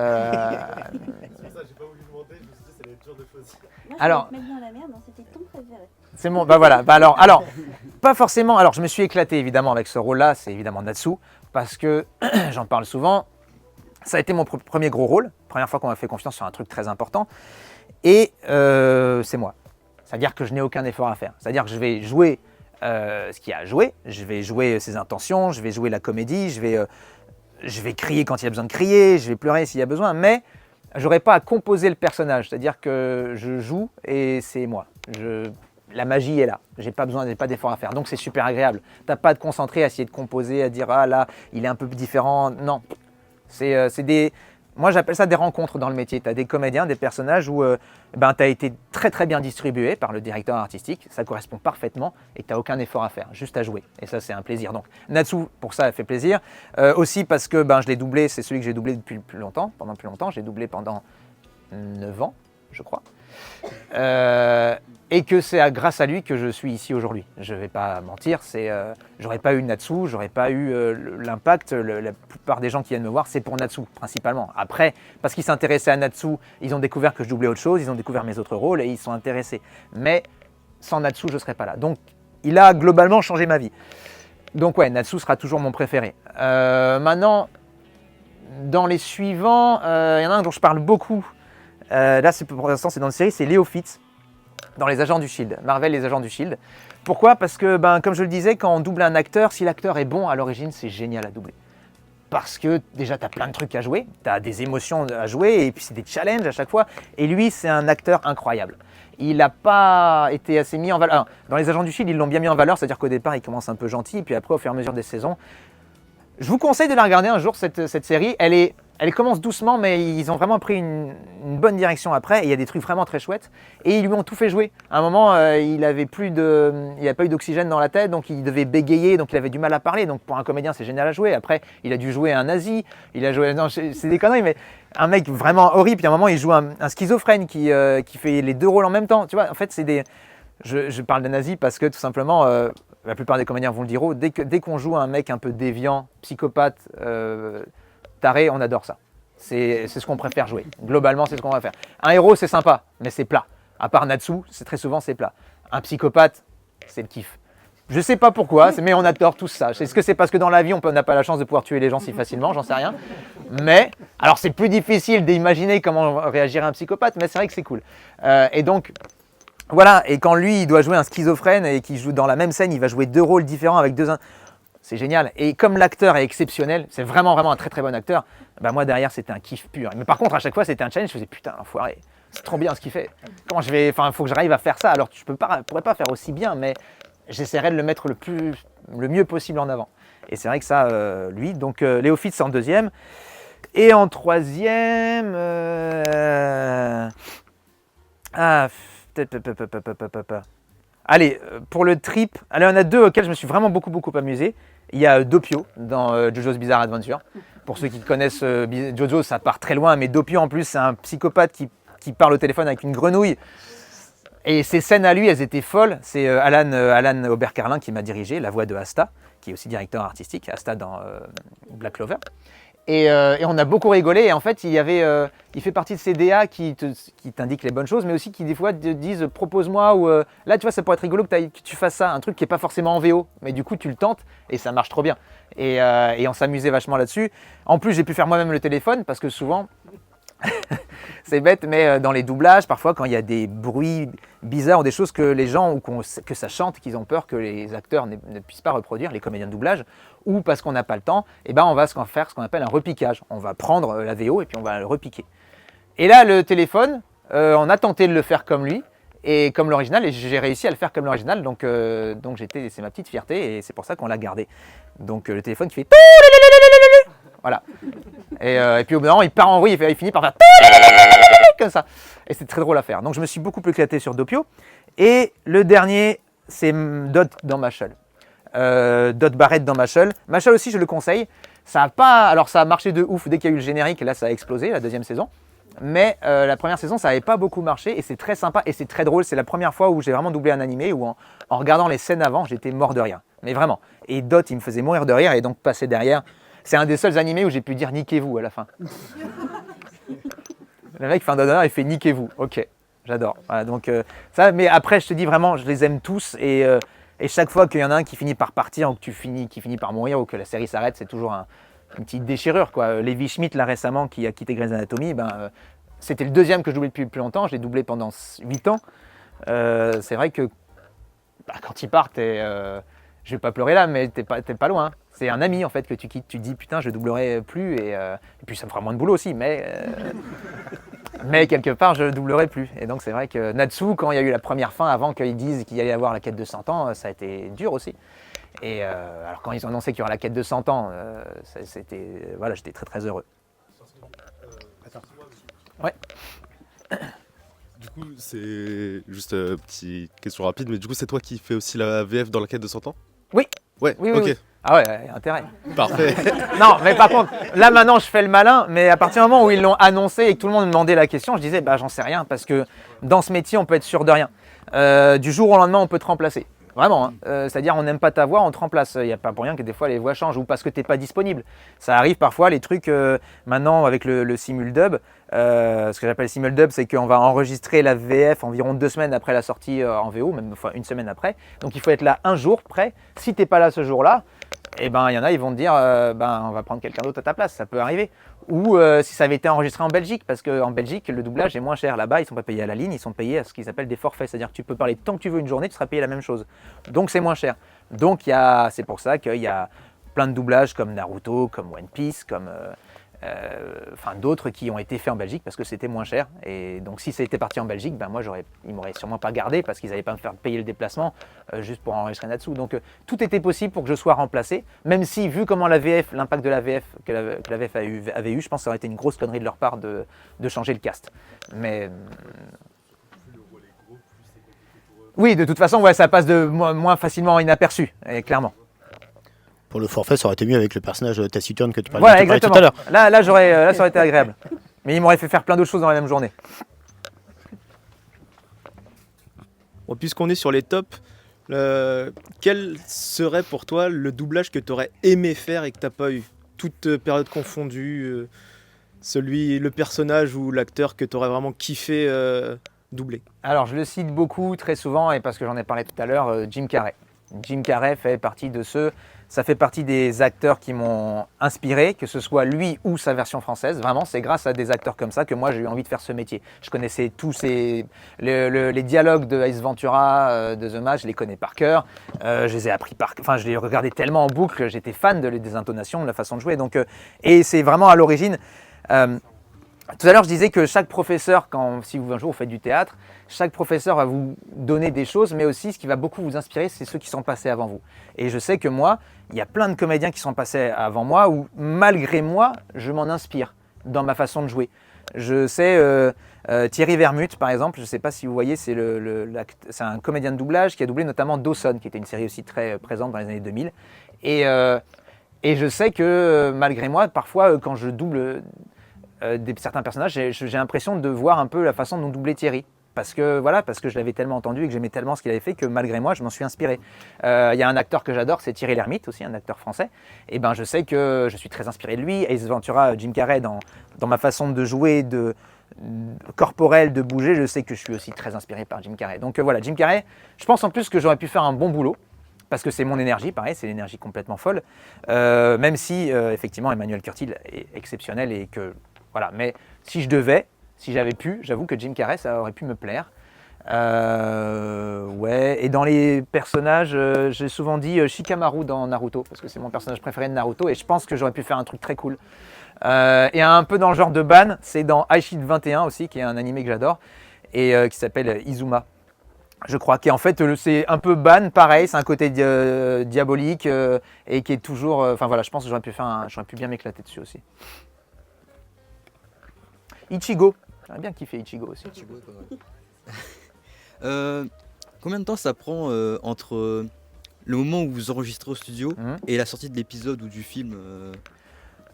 j'ai pas voulu demander, je me suis dit ça allait être dur de choisir.
Moi,
Alors-
je vais te mettre dans la merde, hein, c'était ton préféré.
C'est bon, voilà. Alors, pas forcément. Alors, je me suis éclaté évidemment avec ce rôle-là, c'est évidemment Natsu, parce que j'en parle souvent. Ça a été mon premier gros rôle, première fois qu'on m'a fait confiance sur un truc très important, et c'est moi. C'est-à-dire que je n'ai aucun effort à faire. C'est-à-dire que je vais jouer ce qu'il y a à jouer, je vais jouer ses intentions, je vais jouer la comédie, je vais crier quand il y a besoin de crier, je vais pleurer s'il y a besoin, mais je n'aurai pas à composer le personnage. C'est-à-dire que je joue et c'est moi. La magie est là, j'ai pas d'effort à faire, donc c'est super agréable. T'as pas à te concentrer à essayer de composer, à dire ah là il est un peu différent, non. Moi j'appelle ça des rencontres dans le métier. Tu as des comédiens, des personnages où tu as été très très bien distribué par le directeur artistique, ça correspond parfaitement et tu n'as aucun effort à faire, juste à jouer. Et ça c'est un plaisir. Donc Natsu, pour ça, elle fait plaisir. Aussi parce que je l'ai doublé, c'est celui que j'ai doublé depuis pendant plus longtemps. J'ai doublé pendant 9 ans, je crois. Et que c'est grâce à lui que je suis ici aujourd'hui. Je ne vais pas mentir, j'aurais pas eu Natsu, j'aurais pas eu l'impact. La plupart des gens qui viennent me voir, c'est pour Natsu principalement. Après, parce qu'ils s'intéressaient à Natsu, ils ont découvert que je doublais autre chose, ils ont découvert mes autres rôles et ils sont intéressés. Mais sans Natsu, je ne serais pas là. Donc, il a globalement changé ma vie. Donc ouais, Natsu sera toujours mon préféré. Maintenant, dans les suivants, il y en a un dont je parle beaucoup. Là, pour l'instant, c'est dans une série, c'est Léo Fitz. dans les Agents du Shield, Marvel les Agents du Shield. Pourquoi? Parce que, comme je le disais, quand on double un acteur, si l'acteur est bon à l'origine, c'est génial à doubler. Parce que déjà, tu as plein de trucs à jouer, tu as des émotions à jouer, et puis c'est des challenges à chaque fois. Et lui, c'est un acteur incroyable. Il n'a pas été assez mis en valeur. Alors, dans les Agents du Shield, ils l'ont bien mis en valeur, c'est-à-dire qu'au départ, il commence un peu gentil, et puis après, au fur et à mesure des saisons, je vous conseille de la regarder un jour, cette série. Elle commence doucement, mais ils ont vraiment pris une bonne direction après. Et il y a des trucs vraiment très chouettes. Et ils lui ont tout fait jouer. À un moment, il n'avait pas eu d'oxygène dans la tête, donc il devait bégayer, donc il avait du mal à parler. Donc pour un comédien, c'est génial à jouer. Après, il a dû jouer un nazi. Il a joué, non, c'est des conneries, mais un mec vraiment horrible. Puis à un moment, il joue un schizophrène qui fait les deux rôles en même temps. Tu vois, en fait, c'est des. Je parle de nazi parce que tout simplement. La plupart des comédiens vont le dire, dès qu'on joue un mec un peu déviant, psychopathe, taré, on adore ça. C'est ce qu'on préfère jouer. Globalement, c'est ce qu'on va faire. Un héros, c'est sympa, mais c'est plat. À part Natsu, très souvent, c'est plat. Un psychopathe, c'est le kiff. Je sais pas pourquoi, mais on adore tous ça. Est-ce que c'est parce que dans la vie, on n'a pas la chance de pouvoir tuer les gens si facilement? J'en sais rien. Mais, alors c'est plus difficile d'imaginer comment réagirait un psychopathe, mais c'est vrai que c'est cool. Et donc, voilà, et quand lui, il doit jouer un schizophrène et qu'il joue dans la même scène, il va jouer deux rôles différents avec deux... C'est génial. Et comme l'acteur est exceptionnel, c'est vraiment un très très bon acteur, moi derrière, c'était un kiff pur. Mais par contre, à chaque fois, c'était un challenge, je faisais putain, l'enfoiré, c'est trop bien ce qu'il fait. Comment je vais... Enfin, il faut que j'arrive à faire ça. Alors, je pourrais pas faire aussi bien, mais j'essaierai de le mettre le mieux possible en avant. Et c'est vrai que ça, lui, donc Léo Fitz en deuxième. Et en troisième... Allez, pour le trip, il y en a deux auxquels je me suis vraiment beaucoup amusé. Il y a Doppio dans JoJo's Bizarre Adventure. Pour ceux qui connaissent JoJo, ça part très loin, mais Doppio en plus, c'est un psychopathe qui parle au téléphone avec une grenouille. Et ces scènes à lui, elles étaient folles. C'est Alan Aubert-Carlin qui m'a dirigé, la voix de Asta, qui est aussi directeur artistique, Asta dans Black Clover. Et on a beaucoup rigolé. Et en fait, il fait partie de ces DA qui t'indiquent les bonnes choses, mais aussi qui des fois te disent propose-moi ou là, tu vois, ça pourrait être rigolo que tu fasses ça, un truc qui n'est pas forcément en VO, mais du coup, tu le tentes et ça marche trop bien. Et on s'amusait vachement là-dessus. En plus, j'ai pu faire moi-même le téléphone parce que souvent, c'est bête, mais dans les doublages, parfois, quand il y a des bruits bizarres ou des choses que les gens ou que ça chante, qu'ils ont peur que les acteurs ne puissent pas reproduire, les comédiens de doublage, ou parce qu'on n'a pas le temps, on va faire ce qu'on appelle un repiquage. On va prendre la VO et puis on va le repiquer. Et là, le téléphone, on a tenté de le faire comme lui et comme l'original, et j'ai réussi à le faire comme l'original, donc c'est ma petite fierté et c'est pour ça qu'on l'a gardé. Donc le téléphone qui fait voilà. Et puis au bout d'un moment, il part en bruit, il finit par faire comme ça. Et c'est très drôle à faire. Donc je me suis beaucoup plus éclaté sur Doppio. Et le dernier, c'est Dot dans Mashle. Dot Barrett dans Mashle. Mashle aussi, je le conseille. Ça a marché de ouf dès qu'il y a eu le générique. Et là, ça a explosé, la deuxième saison. Mais la première saison, ça n'avait pas beaucoup marché. Et c'est très sympa et c'est très drôle. C'est la première fois où j'ai vraiment doublé un animé. Où en regardant les scènes avant, j'étais mort de rire. Mais vraiment. Et Dot, il me faisait mourir de rire. Et donc, passer derrière... C'est un des seuls animés où j'ai pu dire niquez-vous à la fin. Le mec fait un doigt il fait niquez-vous. Ok, j'adore. Voilà, donc ça, mais après, je te dis vraiment, je les aime tous et chaque fois qu'il y en a un qui finit par partir ou qui finit par mourir ou que la série s'arrête, c'est toujours une petite déchirure, quoi. Levi Schmidt, là récemment, qui a quitté Grey's Anatomy, c'était le deuxième que je doublais depuis le plus longtemps. Je l'ai doublé pendant 8 ans. C'est vrai que quand il part, je vais pas pleurer là, mais t'es pas loin. C'est un ami en fait que tu quittes, tu te dis putain je doublerai plus et puis ça me fera moins de boulot aussi, mais quelque part je doublerai plus. Et donc c'est vrai que Natsu, quand il y a eu la première fin avant qu'ils disent qu'il allait y avoir la quête de 100 ans, ça a été dur aussi. Et alors quand ils ont annoncé qu'il y aura la quête de 100 ans, j'étais très très heureux. Ouais.
Du coup, c'est juste une petite question rapide, mais du coup c'est toi qui fais aussi la VF dans la quête de 100 ans?
Oui.
Ouais,
oui,
ok.
Oui. Ah ouais, intérêt.
Parfait.
Non, mais par contre, là maintenant je fais le malin, mais à partir du moment où ils l'ont annoncé et que tout le monde me demandait la question, je disais j'en sais rien parce que dans ce métier on peut être sûr de rien. Du jour au lendemain on peut te remplacer. Vraiment, hein. C'est-à-dire on n'aime pas ta voix, on te remplace. Il n'y a pas pour rien que des fois les voix changent ou parce que tu n'es pas disponible. Ça arrive parfois les trucs maintenant avec le simuldub. Ce que j'appelle simuldub, c'est qu'on va enregistrer la VF environ 2 semaines après la sortie en VO, même enfin 1 semaine après. Donc il faut être là un jour près. Si tu n'es pas là ce jour-là, et ben il y en a, ils vont te dire on va prendre quelqu'un d'autre à ta place, ça peut arriver. Ou si ça avait été enregistré en Belgique, parce qu'en Belgique, le doublage est moins cher. Là-bas, ils ne sont pas payés à la ligne, ils sont payés à ce qu'ils appellent des forfaits. C'est-à-dire que tu peux parler tant que tu veux une journée, tu seras payé la même chose. Donc c'est moins cher. Donc c'est pour ça qu'il y a plein de doublages comme Naruto, comme One Piece, comme d'autres qui ont été faits en Belgique parce que c'était moins cher. Et donc si ça était parti en Belgique, moi ils m'auraient sûrement pas gardé parce qu'ils n'allaient pas me faire payer le déplacement juste pour enregistrer là-dessous. Donc tout était possible pour que je sois remplacé, même si vu comment l'impact de la VF que la VF avait eu, je pense que ça aurait été une grosse connerie de leur part de changer le cast. Mais oui, de toute façon, ça passe de moins facilement inaperçu, clairement.
Pour le forfait, ça aurait été mieux avec le personnage taciturne que tu parlais,
voilà,
tout à l'heure.
Là, ça aurait été agréable. Mais il m'aurait fait faire plein d'autres choses dans la même journée.
Bon, puisqu'on est sur les tops, quel serait pour toi le doublage que tu aurais aimé faire et que tu n'as pas eu? Toute période confondue, le personnage ou l'acteur que tu aurais vraiment kiffé doubler?
Alors, je le cite beaucoup, très souvent, et parce que j'en ai parlé tout à l'heure, Jim Carrey. Jim Carrey fait partie de ça fait partie des acteurs qui m'ont inspiré, que ce soit lui ou sa version française. Vraiment, c'est grâce à des acteurs comme ça que moi j'ai eu envie de faire ce métier. Je connaissais tous les dialogues de Ace Ventura, de The Mask, je les connais par cœur. Je les ai appris je les regardais tellement en boucle, j'étais fan des intonations, de la façon de jouer. Donc, et c'est vraiment à l'origine. Tout à l'heure, je disais que chaque professeur, si un jour vous faites du théâtre, chaque professeur va vous donner des choses, mais aussi ce qui va beaucoup vous inspirer, c'est ceux qui sont passés avant vous. Et je sais que moi, il y a plein de comédiens qui sont passés avant moi, où malgré moi, je m'en inspire dans ma façon de jouer. Je sais, Thierry Vermut, par exemple, je ne sais pas si vous voyez, c'est un comédien de doublage qui a doublé notamment Dawson, qui était une série aussi très présente dans les années 2000. Et je sais que malgré moi, parfois, quand je double certains personnages, j'ai l'impression de voir un peu la façon dont doublait Thierry. Parce que je l'avais tellement entendu et que j'aimais tellement ce qu'il avait fait que malgré moi, je m'en suis inspiré. Il y a un acteur que j'adore, c'est Thierry Lhermitte aussi, un acteur français. Et je sais que je suis très inspiré de lui. Ace Ventura, Jim Carrey, dans ma façon de jouer, corporelle, de bouger, je sais que je suis aussi très inspiré par Jim Carrey. Donc voilà, Jim Carrey, je pense en plus que j'aurais pu faire un bon boulot. Parce que c'est mon énergie, pareil, c'est l'énergie complètement folle. Même si, effectivement, Emmanuel Curtil est exceptionnel et que... Voilà, mais si j'avais pu, j'avoue que Jim Carrey, ça aurait pu me plaire. Et dans les personnages, j'ai souvent dit Shikamaru dans Naruto, parce que c'est mon personnage préféré de Naruto, et je pense que j'aurais pu faire un truc très cool. Et un peu dans le genre de Ban, c'est dans Aishid 21 aussi, qui est un animé que j'adore, et qui s'appelle Izuma. Je crois qu'en fait, c'est un peu Ban, pareil, c'est un côté diabolique, et qui est toujours... je pense que j'aurais pu bien m'éclater dessus aussi. Ichigo, j'aurais bien kiffé Ichigo aussi.
Ichigo, combien de temps ça prend entre le moment où vous enregistrez au studio et la sortie de l'épisode ou du film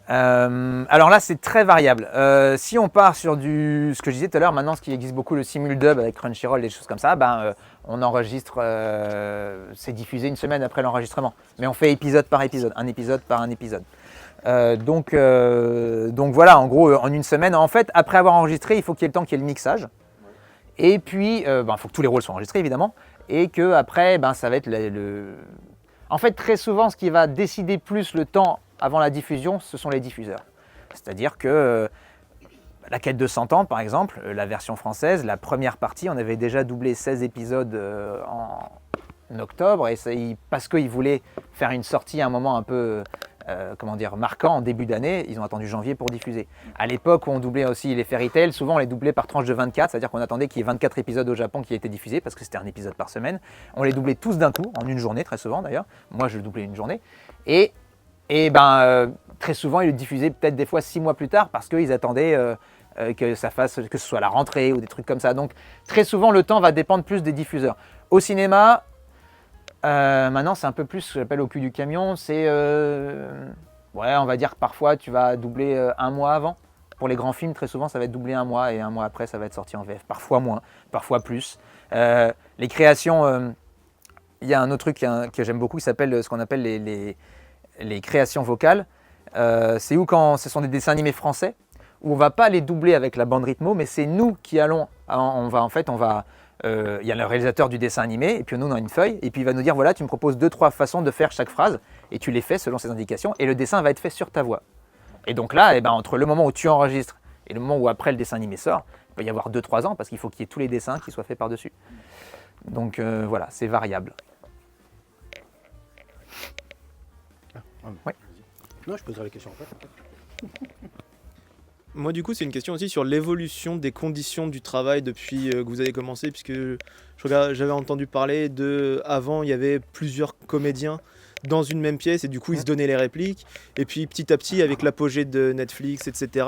Alors là, c'est très variable. Si on part sur ce que je disais tout à l'heure, maintenant, ce qui existe beaucoup, le simuldub avec Crunchyroll, des choses comme ça, on enregistre, c'est diffusé une semaine après l'enregistrement. Mais on fait épisode par épisode, un épisode par un épisode. Donc voilà, en gros, en une semaine, en fait, après avoir enregistré, il faut qu'il y ait le temps qu'il y ait le mixage. Et puis, il faut que tous les rôles soient enregistrés, évidemment. Et qu'après, ça va être En fait, très souvent, ce qui va décider plus le temps avant la diffusion, ce sont les diffuseurs. C'est-à-dire que La Quête de 100 ans, par exemple, la version française, la première partie, on avait déjà doublé 16 épisodes en octobre, et parce qu'ils voulaient faire une sortie à un moment un peu marquant en début d'année, ils ont attendu janvier pour diffuser. À l'époque où on doublait aussi les Fairy Tail, souvent on les doublait par tranche de 24, c'est-à-dire qu'on attendait qu'il y ait 24 épisodes au Japon qui aient été diffusés, parce que c'était un épisode par semaine. On les doublait tous d'un coup, en une journée très souvent d'ailleurs. Moi je le doublais une journée. Et très souvent ils le diffusaient peut-être des fois 6 mois plus tard, parce qu'ils attendaient que ce soit la rentrée ou des trucs comme ça. Donc très souvent le temps va dépendre plus des diffuseurs. Au cinéma, maintenant c'est un peu plus ce que j'appelle au cul du camion, c'est on va dire que parfois tu vas doubler un mois avant. Pour les grands films, très souvent ça va être doublé un mois et un mois après ça va être sorti en VF, parfois moins, parfois plus. Les créations, il y a un autre truc que j'aime beaucoup qui s'appelle ce qu'on appelle les créations vocales. C'est où quand ce sont des dessins animés français, où on va pas les doubler avec la bande rythmo, mais c'est nous qui allons, il y a le réalisateur du dessin animé, et puis nous on a une feuille, et puis il va nous dire voilà, tu me proposes 2-3 façons de faire chaque phrase, et tu les fais selon ces indications et le dessin va être fait sur ta voix. Et donc là, entre le moment où tu enregistres et le moment où après le dessin animé sort, il peut y avoir 2-3 ans parce qu'il faut qu'il y ait tous les dessins qui soient faits par-dessus. Donc voilà, c'est variable.
Ouais. Non, je poserai la question après.
Moi, du coup, c'est une question aussi sur l'évolution des conditions du travail depuis que vous avez commencé, puisque j'avais entendu parler avant, il y avait plusieurs comédiens dans une même pièce et du coup, ils se donnaient les répliques. Et puis, petit à petit, avec l'apogée de Netflix, etc.,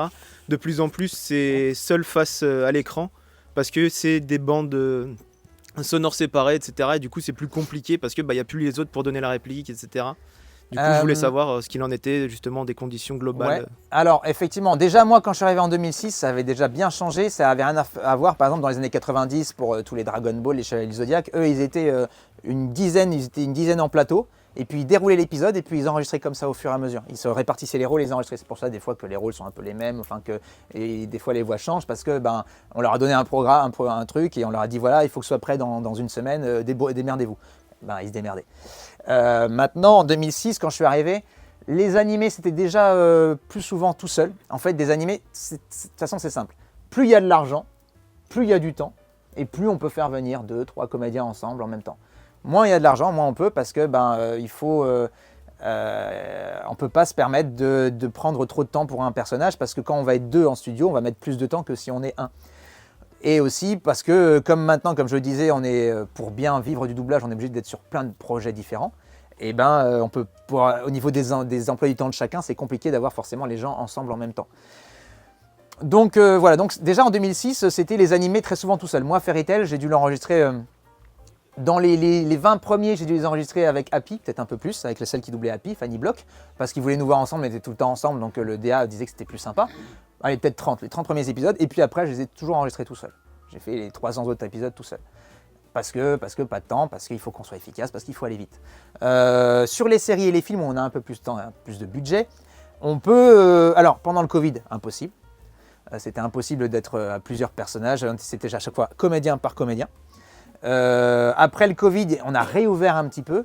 de plus en plus, c'est seul face à l'écran parce que c'est des bandes sonores séparées, etc. Et du coup, c'est plus compliqué parce que il y a plus les autres pour donner la réplique, etc. Du coup, je voulais savoir ce qu'il en était justement des conditions globales.
Ouais. Alors, effectivement, déjà, moi, quand je suis arrivé en 2006, ça avait déjà bien changé. Ça avait rien à voir, par exemple, dans les années 90, pour tous les Dragon Ball, les Chevaliers du Zodiac. Eux, ils étaient une dizaine en plateau. Et puis, ils déroulaient l'épisode et puis ils enregistraient comme ça au fur et à mesure. Ils se répartissaient les rôles et ils enregistraient. C'est pour ça, des fois, que les rôles sont un peu les mêmes. Et des fois, les voix changent parce que on leur a donné un programme, un truc, et on leur a dit voilà, il faut que ce soit prêt dans une semaine, démerdez-vous. Ils se démerdaient. Maintenant, en 2006, quand je suis arrivé, les animés, c'était déjà plus souvent tout seul. En fait, des animés, de toute façon, c'est simple. Plus il y a de l'argent, plus il y a du temps, et plus on peut faire venir 2-3 comédiens ensemble en même temps. Moins il y a de l'argent, moins on peut, parce que on peut pas se permettre de prendre trop de temps pour un personnage, parce que quand on va être 2 en studio, on va mettre plus de temps que si on est 1. Et aussi parce que, comme maintenant, comme je le disais, pour bien vivre du doublage, on est obligé d'être sur plein de projets différents. Et on peut, au niveau des emplois du temps de chacun, c'est compliqué d'avoir forcément les gens ensemble en même temps. Donc voilà, donc déjà en 2006, c'était les animés très souvent tout seul. Moi, Fairy Tail, j'ai dû l'enregistrer dans les 20 premiers, j'ai dû les enregistrer avec Happy, peut-être un peu plus, avec celle qui doublait Happy, Fanny Block, parce qu'ils voulaient nous voir ensemble, on était tout le temps ensemble, donc le DA disait que c'était plus sympa. Allez, peut-être les 30 premiers épisodes, et puis après, je les ai toujours enregistrés tout seul. J'ai fait les 300 autres épisodes tout seul. Parce que pas de temps, parce qu'il faut qu'on soit efficace, parce qu'il faut aller vite. Sur les séries et les films, où on a un peu plus de temps, plus de budget, on peut... alors, pendant le Covid, impossible. C'était impossible d'être à plusieurs personnages, c'était à chaque fois comédien par comédien. Après le Covid, on a réouvert un petit peu.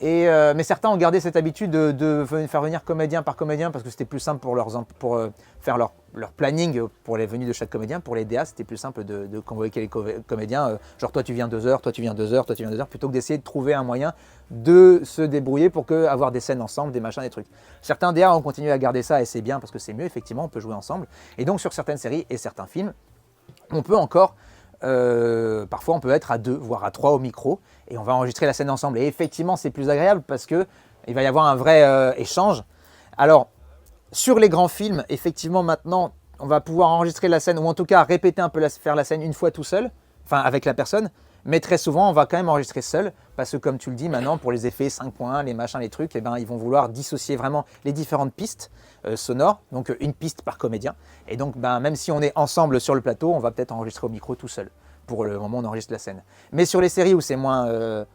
Mais certains ont gardé cette habitude de faire venir comédien par comédien parce que c'était plus simple pour faire leur planning pour les venues de chaque comédien. Pour les DA, c'était plus simple de convoquer les comédiens. Genre toi tu viens 2 heures, toi tu viens 2 heures, toi tu viens 2 heures, plutôt que d'essayer de trouver un moyen de se débrouiller pour avoir des scènes ensemble, des machins, des trucs. Certains DA ont continué à garder ça et c'est bien parce que c'est mieux, effectivement, on peut jouer ensemble. Et donc sur certaines séries et certains films, on peut encore... parfois on peut être à 2 voire à 3 au micro et on va enregistrer la scène ensemble et effectivement c'est plus agréable parce que il va y avoir un vrai échange. Alors sur les grands films, effectivement maintenant on va pouvoir enregistrer la scène ou en tout cas répéter un peu faire la scène une fois tout seul, enfin avec la personne, mais très souvent on va quand même enregistrer seul parce que comme tu le dis maintenant pour les effets 5.1, les machins, les trucs, ils vont vouloir dissocier vraiment les différentes pistes sonores, donc une piste par comédien. Et donc même si on est ensemble sur le plateau, on va peut-être enregistrer au micro tout seul pour le moment où on enregistre la scène. Mais sur les séries où c'est moins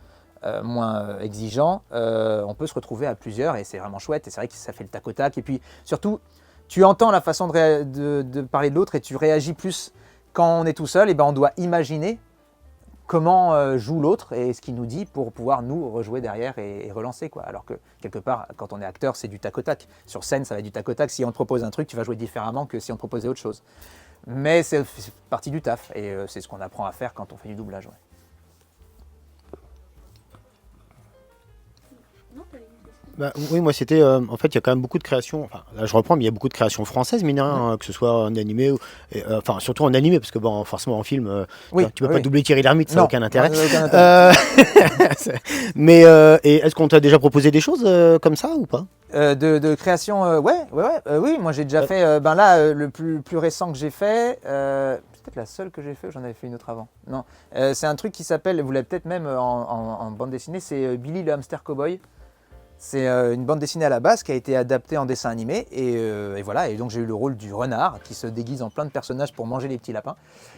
exigeant, on peut se retrouver à plusieurs et c'est vraiment chouette et c'est vrai que ça fait le tac au tac. Et puis surtout, tu entends la façon de parler de l'autre et tu réagis plus quand on est tout seul. Et on doit imaginer comment joue l'autre et ce qu'il nous dit pour pouvoir nous rejouer derrière et relancer, quoi. Alors que quelque part, quand on est acteur, c'est du tac au tac. Sur scène, ça va être du tac au tac. Si on te propose un truc, tu vas jouer différemment que si on te proposait autre chose. Mais c'est partie du taf et c'est ce qu'on apprend à faire quand on fait du doublage. Ouais.
Oui, moi c'était en fait il y a quand même beaucoup de créations, enfin là je reprends, mais il y a beaucoup de créations françaises, mine de rien, que ce soit en animé enfin surtout en animé parce que forcément en film tu peux pas doubler Thierry Lhermitte, ça n'a aucun intérêt. Mais et est-ce qu'on t'a déjà proposé des choses comme ça ou pas?
De création, oui, moi j'ai déjà fait, là le plus récent que j'ai fait, c'est peut-être la seule que j'ai fait, j'en avais fait une autre avant. Non, c'est un truc qui s'appelle, vous l'avez peut-être même en bande dessinée, c'est Billy le hamster cowboy. C'est une bande dessinée à la base qui a été adaptée en dessin animé et voilà, et donc j'ai eu le rôle du renard qui se déguise en plein de personnages pour manger les petits lapins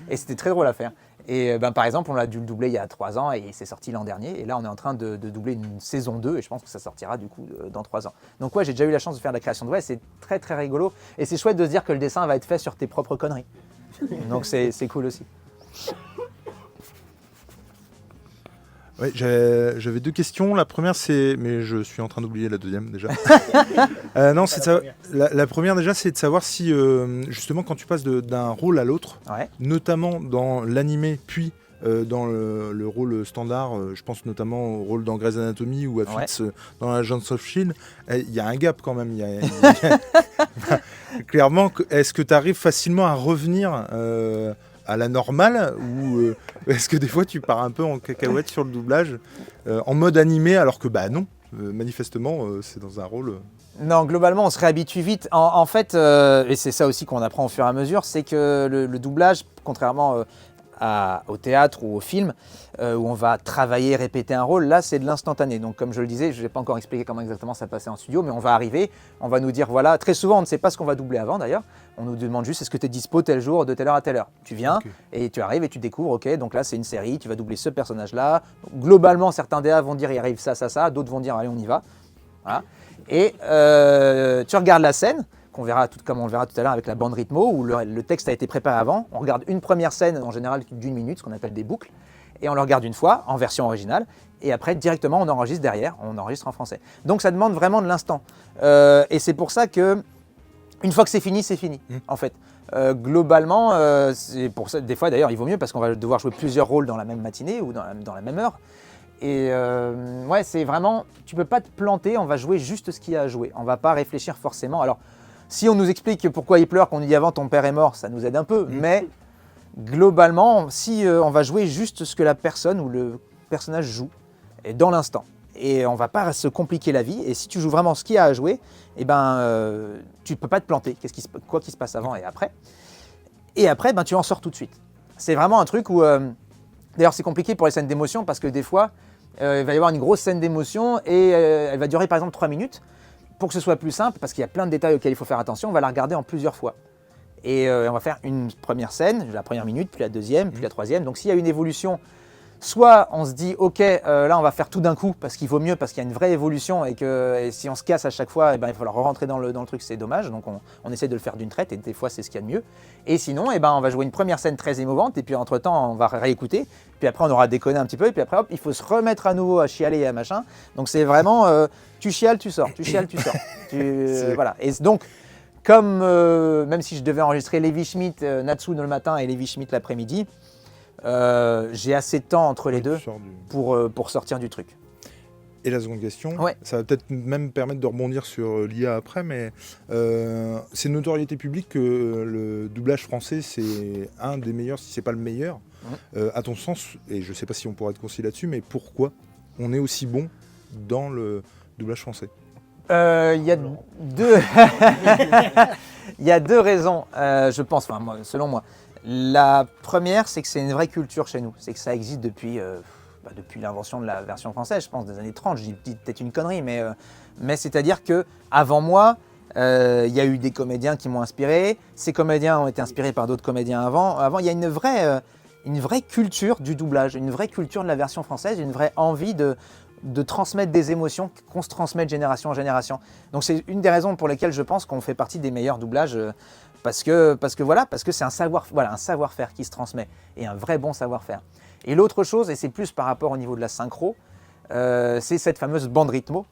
et c'était très drôle à faire. Et par exemple on a dû le doubler il y a 3 ans et c'est sorti l'an dernier et là on est en train de doubler une saison 2 et je pense que ça sortira du coup dans 3 ans. Donc ouais, j'ai déjà eu la chance de faire de la création de voix et c'est très très rigolo et c'est chouette de se dire que le dessin va être fait sur tes propres conneries. Donc c'est cool aussi.
Ouais, j'avais 2 questions. La première, c'est... Mais je suis en train d'oublier la deuxième, déjà. Non, c'est la première, déjà, c'est de savoir si, justement, quand tu passes d'un rôle à l'autre, notamment dans l'animé, puis dans le rôle standard, je pense notamment au rôle dans Grey's Anatomy ou à Fitz dans Agents of S.H.I.E.L.D., il y a un gap quand même. Clairement, est-ce que tu arrives facilement à revenir à la normale ou est-ce que des fois tu pars un peu en cacahuète sur le doublage en mode animé alors que non, manifestement c'est dans un rôle...
Non, globalement on se réhabitue vite. En fait, et c'est ça aussi qu'on apprend au fur et à mesure, c'est que le doublage, contrairement au théâtre ou au film, où on va travailler, répéter un rôle, là c'est de l'instantané. Donc comme je le disais, je n'ai pas encore expliqué comment exactement ça passait en studio, mais on va arriver, on va nous dire voilà, très souvent on ne sait pas ce qu'on va doubler avant d'ailleurs, on nous demande juste est-ce que tu es dispo tel jour de telle heure à telle heure. Tu viens et tu arrives et tu découvres, ok, donc là c'est une série, tu vas doubler ce personnage-là. Globalement certains DA vont dire il arrive ça, ça, ça, d'autres vont dire allez on y va. Voilà. Et tu regardes la scène, comme on le verra tout à l'heure avec la bande rythmo, où le texte a été préparé avant. On regarde une première scène, en général d'1 minute, ce qu'on appelle des boucles, et on le regarde une fois, en version originale, et après, directement, on enregistre derrière, on enregistre en français. Donc ça demande vraiment de l'instant. Et c'est pour ça que, une fois que c'est fini, en fait. Globalement, c'est pour ça, des fois d'ailleurs, il vaut mieux, parce qu'on va devoir jouer plusieurs rôles dans la même matinée, ou dans la même heure. Et ouais, c'est vraiment, tu peux pas te planter, on va jouer juste ce qu'il y a à jouer. On va pas réfléchir forcément. Alors, si on nous explique pourquoi il pleure, qu'on dit avant ton père est mort, ça nous aide un peu. Mais globalement, si on va jouer juste ce que la personne ou le personnage joue, et dans l'instant. Et on va pas se compliquer la vie. Et si tu joues vraiment ce qu'il y a à jouer, eh ben, tu peux pas te planter. Quoi qu'il se passe avant et après. Et après, ben, tu en sors tout de suite. C'est vraiment un truc où... D'ailleurs, c'est compliqué pour les scènes d'émotion parce que des fois, il va y avoir une grosse scène d'émotion et elle va durer par exemple 3 minutes. Pour que ce soit plus simple, parce qu'il y a plein de détails auxquels il faut faire attention, on va la regarder en plusieurs fois. Et on va faire une première scène, la première minute, puis la deuxième, puis la troisième. Donc s'il y a une évolution, soit on se dit ok, là on va faire tout d'un coup parce qu'il vaut mieux, parce qu'il y a une vraie évolution et si on se casse à chaque fois, il va falloir rentrer dans le truc, c'est dommage. Donc on essaie de le faire d'une traite et des fois c'est ce qu'il y a de mieux. Et sinon, on va jouer une première scène très émouvante et puis entre temps on va réécouter. Puis après on aura déconné un petit peu et puis après hop, il faut se remettre à nouveau à chialer et à machin. Donc c'est vraiment tu chiales, tu sors, tu chiales, tu sors. Voilà. Et donc comme même si je devais enregistrer Levi Schmidt, Natsu le matin et Levi Schmidt l'après-midi, j'ai assez de temps entre les deux pour sortir du truc.
Et la seconde question, ça va peut-être même permettre de rebondir sur l'IA après, mais c'est une notoriété publique que le doublage français, c'est un des meilleurs, si c'est pas le meilleur. À ton sens, et je sais pas si on pourra te conseiller là-dessus, mais pourquoi on est aussi bon dans le doublage français?
Il y a il y a 2 raisons, je pense, selon moi. La première, c'est que c'est une vraie culture chez nous. C'est que ça existe depuis l'invention de la version française, je pense, des années 30. Je dis peut-être une connerie, mais c'est-à-dire qu'avant moi, il y a eu des comédiens qui m'ont inspiré. Ces comédiens ont été inspirés par d'autres comédiens avant. Il y a une vraie culture du doublage, une vraie culture de la version française, une vraie envie de transmettre des émotions qu'on se transmet de génération en génération. Donc c'est une des raisons pour lesquelles je pense qu'on fait partie des meilleurs doublages, parce que c'est un savoir-faire qui se transmet, et un vrai bon savoir-faire. Et l'autre chose, et c'est plus par rapport au niveau de la synchro, c'est cette fameuse bande rythmo.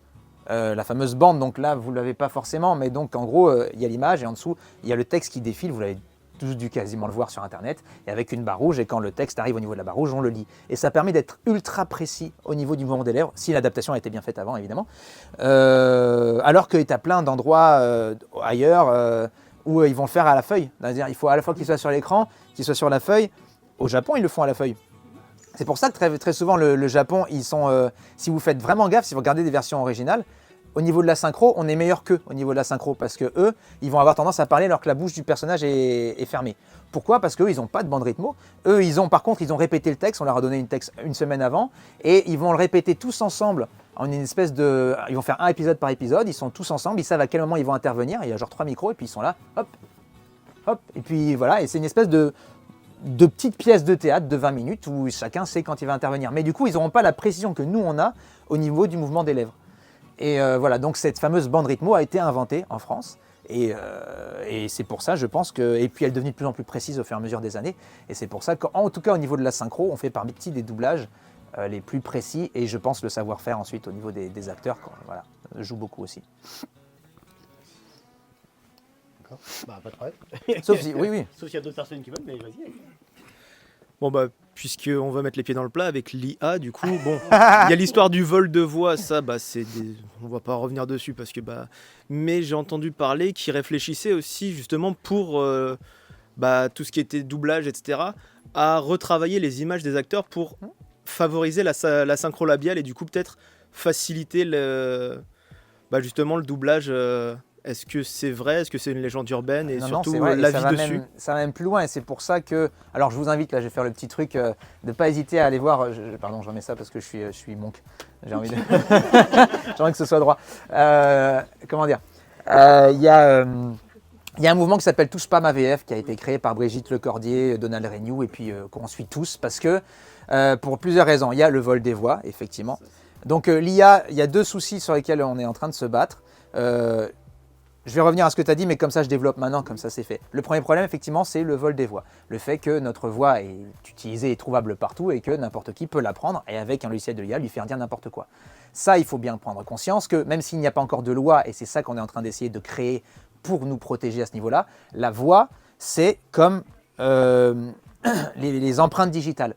La fameuse bande, donc là vous ne l'avez pas forcément, mais donc en gros il y a l'image et en dessous il y a le texte qui défile, vous l'avez tous dû quasiment le voir sur internet, et avec une barre rouge, et quand le texte arrive au niveau de la barre rouge, on le lit. Et ça permet d'être ultra précis au niveau du mouvement des lèvres, si l'adaptation a été bien faite avant évidemment. Alors que tu as plein d'endroits ailleurs où ils vont le faire à la feuille. C'est-à-dire il faut à la fois qu'il soit sur l'écran, qu'il soit sur la feuille. Au Japon, ils le font à la feuille. C'est pour ça que très souvent le Japon, ils sont, si vous faites vraiment gaffe, si vous regardez des versions originales, au niveau de la synchro, on est meilleur qu'eux au niveau de la synchro, parce que eux, ils vont avoir tendance à parler alors que la bouche du personnage est fermée. Pourquoi? Parce qu'eux, ils n'ont pas de bande rythmo. Eux, par contre, ils ont répété le texte, on leur a donné une texte une semaine avant, et ils vont le répéter tous ensemble en une espèce de... Ils vont faire un épisode par épisode, ils sont tous ensemble, ils savent à quel moment ils vont intervenir, il y a genre 3 micros, et puis ils sont là, hop, hop, et puis voilà, et c'est une espèce de petites pièces de théâtre de 20 minutes où chacun sait quand il va intervenir. Mais du coup, ils n'auront pas la précision que nous, on a au niveau du mouvement des lèvres. Et voilà, donc cette fameuse bande rythmo a été inventée en France. Et c'est pour ça, je pense que... Et puis elle est devenue de plus en plus précise au fur et à mesure des années. Et c'est pour ça qu'en tout cas, au niveau de la synchro, on fait partie des doublages les plus précis, et je pense le savoir-faire ensuite au niveau des acteurs, quoi, voilà, joue beaucoup aussi.
D'accord. Bah, pas de problème.
Sauf si, oui.
Sauf s'il y a d'autres personnes qui veulent, mais vas-y.
Bon bah, puisqu'on va mettre les pieds dans le plat avec l'IA, du coup, bon, il y a l'histoire du vol de voix, ça, bah, on va pas revenir dessus parce que, bah, mais j'ai entendu parler qu'ils réfléchissaient aussi justement pour tout ce qui était doublage, etc., à retravailler les images des acteurs pour favoriser la synchro labiale et du coup peut-être faciliter justement le doublage. Est-ce que c'est vrai? Est-ce que c'est une légende urbaine? Et surtout l'avis dessus?
Ça va même plus loin, et c'est pour ça que... Alors je vous invite, là je vais faire le petit truc, de ne pas hésiter à aller voir... Pardon, je remets ça parce que je suis monk. J'ai envie de... J'ai envie que ce soit droit. Comment dire? Il y a un mouvement qui s'appelle Touche pas ma VF, qui a été créé par Brigitte Lecordier, Donald Renew, et puis qu'on suit tous, parce que pour plusieurs raisons. Il y a le vol des voix, effectivement. Donc l'IA, il y a deux soucis sur lesquels on est en train de se battre. Je vais revenir à ce que tu as dit, mais comme ça je développe maintenant, comme ça c'est fait. Le premier problème, effectivement, c'est le vol des voix. Le fait que notre voix est utilisée et trouvable partout et que n'importe qui peut la prendre et avec un logiciel de l'IA lui faire dire n'importe quoi. Ça, il faut bien prendre conscience que même s'il n'y a pas encore de loi, et c'est ça qu'on est en train d'essayer de créer pour nous protéger à ce niveau-là, la voix, c'est comme les empreintes digitales.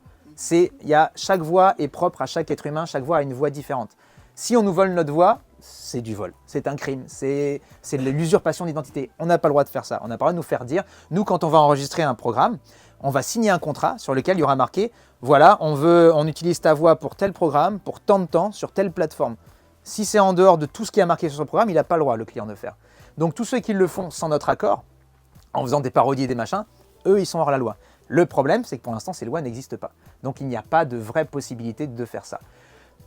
Chaque voix est propre à chaque être humain, chaque voix a une voix différente. Si on nous vole notre voix, c'est du vol, c'est un crime, c'est de l'usurpation d'identité. On n'a pas le droit de faire ça, on n'a pas le droit de nous faire dire. Nous, quand on va enregistrer un programme, on va signer un contrat sur lequel il y aura marqué « Voilà, on utilise ta voix pour tel programme, pour tant de temps, sur telle plateforme ». Si c'est en dehors de tout ce qui est marqué sur ce programme, il n'a pas le droit, le client, de faire. Donc tous ceux qui le font sans notre accord, en faisant des parodies et des machins, eux, ils sont hors la loi. Le problème, c'est que pour l'instant, ces lois n'existent pas. Donc il n'y a pas de vraie possibilité de faire ça.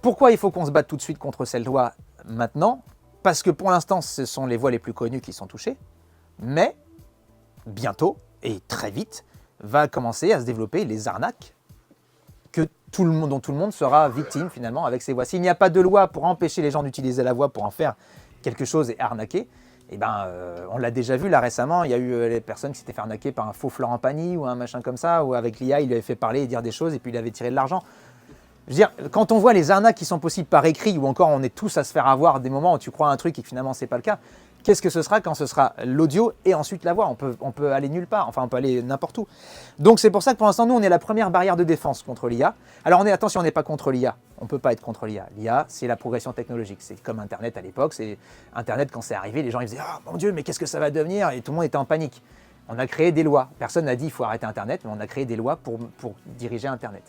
Pourquoi il faut qu'on se batte tout de suite contre cette loi maintenant? Parce que pour l'instant, ce sont les voix les plus connues qui sont touchées, mais bientôt, et très vite, va commencer à se développer les arnaques dont tout le monde sera victime finalement avec ces voix. S'il n'y a pas de loi pour empêcher les gens d'utiliser la voix pour en faire quelque chose et arnaquer, eh ben, on l'a déjà vu là récemment, il y a eu les personnes qui s'étaient fait arnaquer par un faux Florent Pagny ou un machin comme ça, ou avec l'IA, il lui avait fait parler et dire des choses et puis il avait tiré de l'argent. Je veux dire, quand on voit les arnaques qui sont possibles par écrit, ou encore on est tous à se faire avoir des moments où tu crois un truc et que finalement c'est pas le cas, qu'est-ce que ce sera quand ce sera l'audio et ensuite la voix? On peut aller nulle part, enfin on peut aller n'importe où. Donc c'est pour ça que pour l'instant nous on est la première barrière de défense contre l'IA. Alors attention, on n'est pas contre l'IA, on ne peut pas être contre l'IA. L'IA c'est la progression technologique, c'est comme Internet à l'époque, c'est Internet quand c'est arrivé, les gens ils disaient « Ah mon Dieu, mais qu'est-ce que ça va devenir ?» et tout le monde était en panique. On a créé des lois, personne n'a dit « il faut arrêter Internet », mais on a créé des lois pour diriger Internet.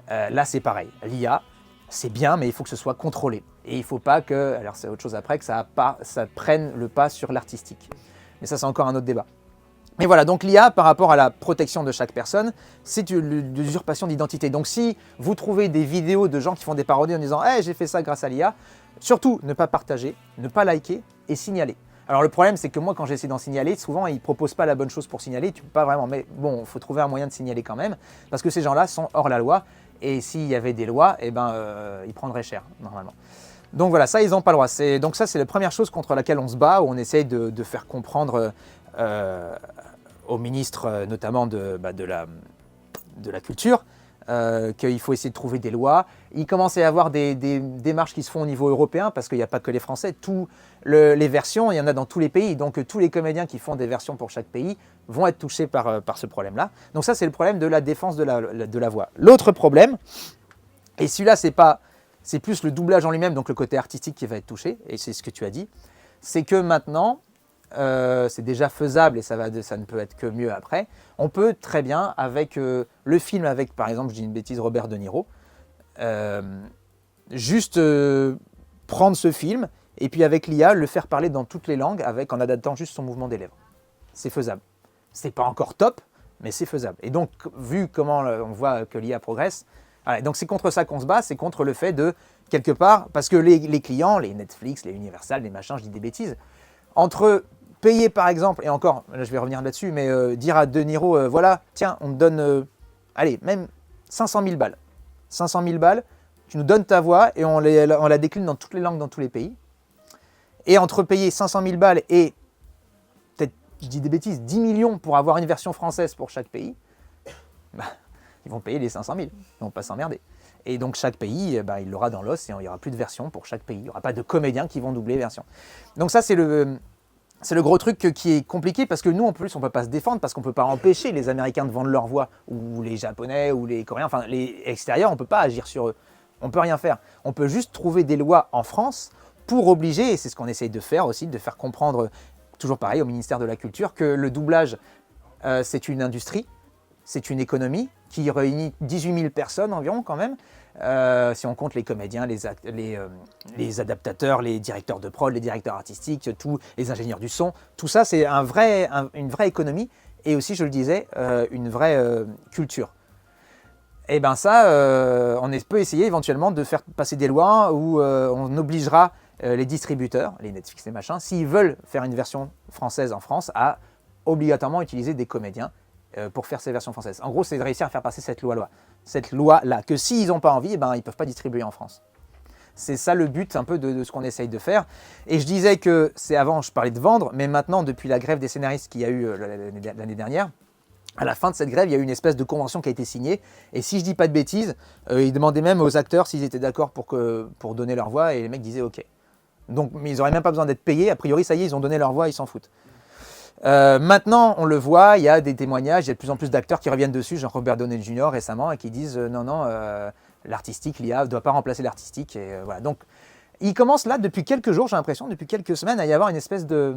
Là c'est pareil, l'IA, c'est bien, mais il faut que ce soit contrôlé. Et il ne faut pas que, alors c'est autre chose après, que ça prenne le pas sur l'artistique. Mais ça, c'est encore un autre débat. Mais voilà, donc l'IA, par rapport à la protection de chaque personne, c'est de l'usurpation d'identité. Donc si vous trouvez des vidéos de gens qui font des parodies en disant « Hey, j'ai fait ça grâce à l'IA », surtout ne pas partager, ne pas liker et signaler. Alors le problème, c'est que moi, quand j'essaie d'en signaler, souvent, ils ne proposent pas la bonne chose pour signaler, tu ne peux pas vraiment, mais bon, il faut trouver un moyen de signaler quand même, parce que ces gens-là sont hors la loi. Et s'il y avait des lois, eh ben, ils prendraient cher, normalement. Donc voilà, ça, ils n'ont pas le droit. Donc ça, c'est la première chose contre laquelle on se bat, où on essaye de faire comprendre aux ministres, notamment de la culture, qu'il faut essayer de trouver des lois. Il commence à y avoir des démarches qui se font au niveau européen, parce qu'il n'y a pas que les Français. Les versions, il y en a dans tous les pays. Donc tous les comédiens qui font des versions pour chaque pays vont être touchés par ce problème-là. Donc ça, c'est le problème de la défense de la voix. L'autre problème, et celui-là, c'est plus le doublage en lui-même, donc le côté artistique qui va être touché, et c'est ce que tu as dit, c'est que maintenant, c'est déjà faisable, et ça ne peut être que mieux après, on peut très bien, avec le film avec, par exemple, je dis une bêtise, Robert De Niro, juste prendre ce film, et puis avec l'IA, le faire parler dans toutes les langues, en adaptant juste son mouvement des lèvres. C'est faisable. C'est pas encore top, mais c'est faisable. Et donc, vu comment on voit que l'IA progresse, voilà, donc c'est contre ça qu'on se bat, c'est contre le fait de, quelque part, parce que les clients, les Netflix, les Universal, les machins, je dis des bêtises, entre payer par exemple, et encore, là je vais revenir là-dessus, mais dire à De Niro, voilà, tiens, on te donne, allez, même 500 000 balles. 500 000 balles, tu nous donnes ta voix et on la décline dans toutes les langues, dans tous les pays. Et entre payer 500 000 balles et peut-être, je dis des bêtises, 10 millions pour avoir une version française pour chaque pays, bah, ils vont payer les 500 000, ils ne vont pas s'emmerder. Et donc chaque pays, il l'aura dans l'os et il n'y aura plus de version pour chaque pays. Il n'y aura pas de comédiens qui vont doubler version. Donc ça, c'est le gros truc qui est compliqué parce que nous, en plus, on ne peut pas se défendre parce qu'on ne peut pas empêcher les Américains de vendre leur voix ou les Japonais ou les Coréens, enfin les extérieurs, on ne peut pas agir sur eux. On ne peut rien faire. On peut juste trouver des lois en France pour obliger, et c'est ce qu'on essaye de faire aussi, de faire comprendre, toujours pareil, au ministère de la Culture, que le doublage, c'est une industrie, c'est une économie qui réunit 18 000 personnes environ quand même, si on compte les comédiens, les adaptateurs, les directeurs de prod, les directeurs artistiques, tous les ingénieurs du son. Tout ça, c'est une vraie économie et aussi, je le disais, une vraie culture. Et bien ça, on peut essayer éventuellement de faire passer des lois où on obligera les distributeurs, les Netflix et machin, s'ils veulent faire une version française en France, à obligatoirement utiliser des comédiens pour faire ces versions françaises. En gros, c'est de réussir à faire passer cette loi-là, que s'ils n'ont pas envie, ils ne peuvent pas distribuer en France. C'est ça le but un peu de ce qu'on essaye de faire. Et je disais que c'est avant, je parlais de vendre, mais maintenant, depuis la grève des scénaristes qu'il y a eu l'année dernière, à la fin de cette grève, il y a eu une espèce de convention qui a été signée. Et si je dis pas de bêtises, ils demandaient même aux acteurs s'ils étaient d'accord pour donner leur voix, et les mecs disaient OK. Donc, mais ils n'auraient même pas besoin d'être payés. A priori, ça y est, ils ont donné leur voix, ils s'en foutent. Maintenant, on le voit, il y a des témoignages, il y a de plus en plus d'acteurs qui reviennent dessus, genre Robert Downey Jr. récemment, et qui disent non, l'artistique, l'IA ne doit pas remplacer l'artistique. Et voilà. Donc, il commence là, depuis quelques jours, j'ai l'impression, depuis quelques semaines, à y avoir une espèce de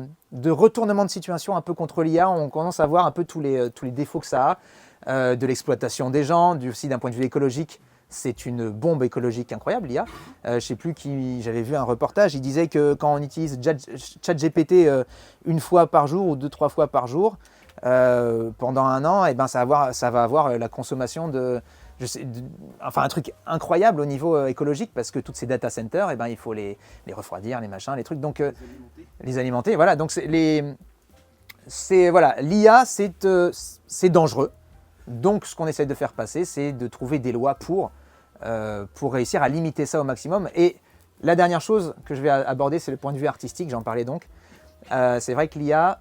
retournement de situation un peu contre l'IA. On commence à voir un peu tous les défauts que ça a, de l'exploitation des gens, aussi d'un point de vue écologique. C'est une bombe écologique incroyable, l'IA. Je ne sais plus qui, j'avais vu un reportage, il disait que quand on utilise ChatGPT une fois par jour ou 2-3 fois par jour, pendant un an, et ben ça va avoir la consommation enfin un truc incroyable au niveau écologique parce que tous ces data centers, et ben il faut les refroidir, les machins, les trucs, donc les alimenter. Voilà, donc voilà, l'IA c'est dangereux. Donc ce qu'on essaie de faire passer, c'est de trouver des lois pour réussir à limiter ça au maximum. Et la dernière chose que je vais aborder, c'est le point de vue artistique, j'en parlais donc. C'est vrai que l'IA,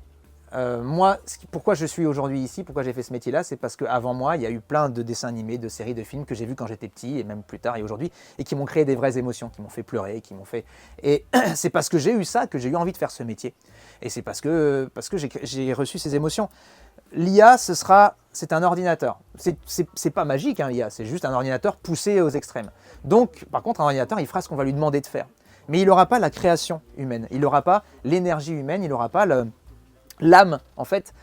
moi, pourquoi je suis aujourd'hui ici, pourquoi j'ai fait ce métier-là, c'est parce qu'avant moi, il y a eu plein de dessins animés, de séries, de films que j'ai vus quand j'étais petit, et même plus tard et aujourd'hui, et qui m'ont créé des vraies émotions, qui m'ont fait pleurer, Et c'est parce que j'ai eu ça que j'ai eu envie de faire ce métier. Et c'est parce que j'ai reçu ces émotions. L'IA, c'est un ordinateur. C'est pas magique, hein, l'IA, c'est juste un ordinateur poussé aux extrêmes. Donc, par contre, un ordinateur, il fera ce qu'on va lui demander de faire. Mais il n'aura pas la création humaine, il n'aura pas l'énergie humaine, il n'aura pas l'âme, en fait.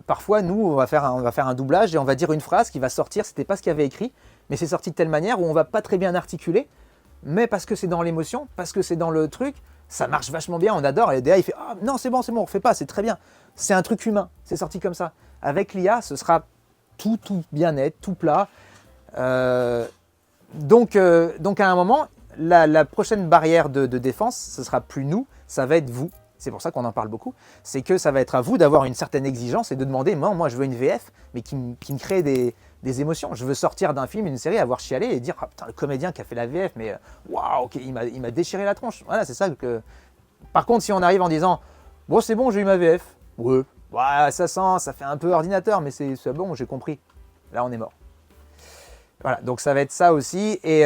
Parfois, nous, on va faire un doublage et on va dire une phrase qui va sortir, c'était pas ce qu'il y avait écrit, mais c'est sorti de telle manière où on va pas très bien articuler, mais parce que c'est dans l'émotion, parce que c'est dans le truc, ça marche vachement bien, on adore, et DA il fait « Ah non, c'est bon, on refait pas, c'est très bien ». C'est un truc humain, c'est sorti comme ça. Avec l'IA, ce sera tout bien net, tout plat. Donc à un moment, la prochaine barrière de défense, ce sera plus nous, ça va être vous. C'est pour ça qu'on en parle beaucoup. C'est que ça va être à vous d'avoir une certaine exigence et de demander, moi je veux une VF, mais qui me crée des émotions. Je veux sortir d'un film, une série, avoir chialé et dire ah, putain, le comédien qui a fait la VF, mais waouh, okay, il m'a déchiré la tronche. Voilà, c'est ça que. Par contre, si on arrive en disant bon, c'est bon, j'ai eu ma VF, ouais, ça fait un peu ordinateur, mais c'est bon, j'ai compris. Là, on est mort. Voilà, donc ça va être ça aussi. Et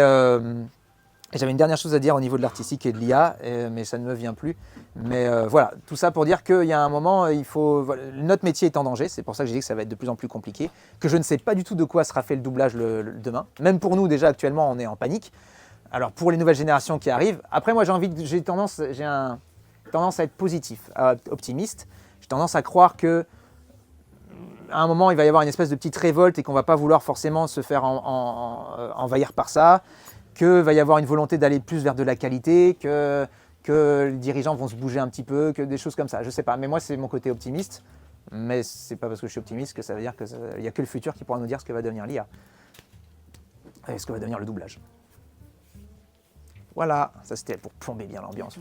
j'avais une dernière chose à dire au niveau de l'artistique et de l'IA, mais ça ne me vient plus. Mais voilà, tout ça pour dire qu'il y a un moment, notre métier est en danger, c'est pour ça que j'ai dit que ça va être de plus en plus compliqué, que je ne sais pas du tout de quoi sera fait le doublage demain. Même pour nous, déjà, actuellement, on est en panique. Alors pour les nouvelles générations qui arrivent, après moi j'ai tendance à être positif, optimiste. J'ai tendance à croire que à un moment, il va y avoir une espèce de petite révolte et qu'on ne va pas vouloir forcément se faire envahir par ça, qu'il va y avoir une volonté d'aller plus vers de la qualité, que les dirigeants vont se bouger un petit peu, que des choses comme ça. Je ne sais pas, mais moi, c'est mon côté optimiste. Mais ce n'est pas parce que je suis optimiste que ça veut dire qu'il n'y a que le futur qui pourra nous dire ce que va devenir l'IA. Et ce que va devenir le doublage. Voilà, ça c'était pour plomber bien l'ambiance.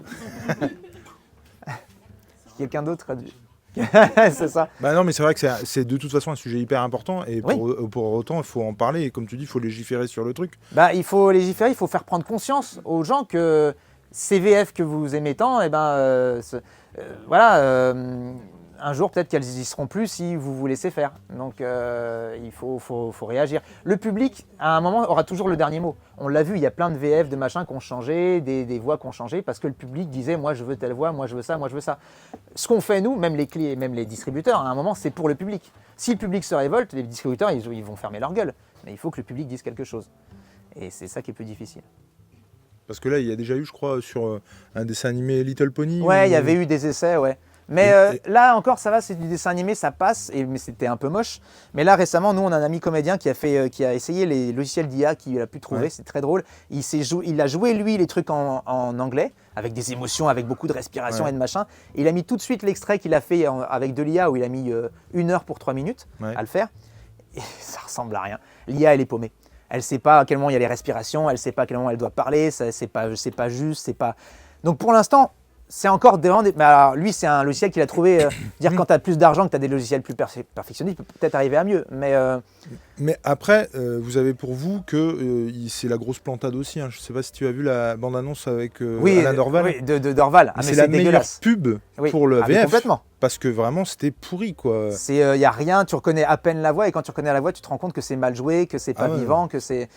Quelqu'un d'autre a dû... c'est ça.
Bah non, mais c'est vrai que c'est de toute façon un sujet hyper important et pour autant il faut en parler et comme tu dis il faut légiférer sur le truc.
Bah il faut légiférer, il faut faire prendre conscience aux gens que ces VF que vous aimez tant, et voilà, un jour, peut-être qu'elles y seront plus si vous vous laissez faire. Donc, il faut réagir. Le public, à un moment, aura toujours le dernier mot. On l'a vu, il y a plein de VF, de machins qui ont changé, des voix qui ont changé, parce que le public disait « moi, je veux telle voix, moi, je veux ça, moi, je veux ça ». Ce qu'on fait, nous, même les clients, même les distributeurs, à un moment, c'est pour le public. Si le public se révolte, les distributeurs, ils vont fermer leur gueule. Mais il faut que le public dise quelque chose. Et c'est ça qui est plus difficile.
Parce que là, il y a déjà eu, je crois, sur un dessin animé Little Pony.
Ouais, il y avait eu des essais, ouais. Mais là encore, ça va, c'est du dessin animé, ça passe, mais c'était un peu moche. Mais là, récemment, nous, on a un ami comédien qui a essayé les logiciels d'IA qu'il a pu trouver, c'est très drôle. Il a joué, lui, les trucs en anglais, avec des émotions, avec beaucoup de respiration et de machin. Et il a mis tout de suite l'extrait qu'il a fait avec de l'IA, où il a mis 1 heure pour 3 minutes à le faire. Et ça ressemble à rien. L'IA, elle est paumée. Elle ne sait pas à quel moment il y a les respirations, elle ne sait pas à quel moment elle doit parler, c'est pas juste, c'est pas... Donc pour l'instant, c'est encore mais alors, lui, c'est un logiciel qu'il a trouvé. Dire quand tu as plus d'argent, que tu as des logiciels plus perfectionnés, il peut peut-être arriver à mieux.
Mais après, vous avez pour vous que c'est la grosse plantade aussi. Hein. Je ne sais pas si tu as vu la bande-annonce avec Alain Dorval.
Oui, de Dorval.
C'est la meilleure pub pour le VF.
Complètement.
Parce que vraiment, c'était pourri, quoi.
Il n'y a rien, tu reconnais à peine la voix, et quand tu reconnais la voix, tu te rends compte que c'est mal joué, que c'est pas vivant, que c'est...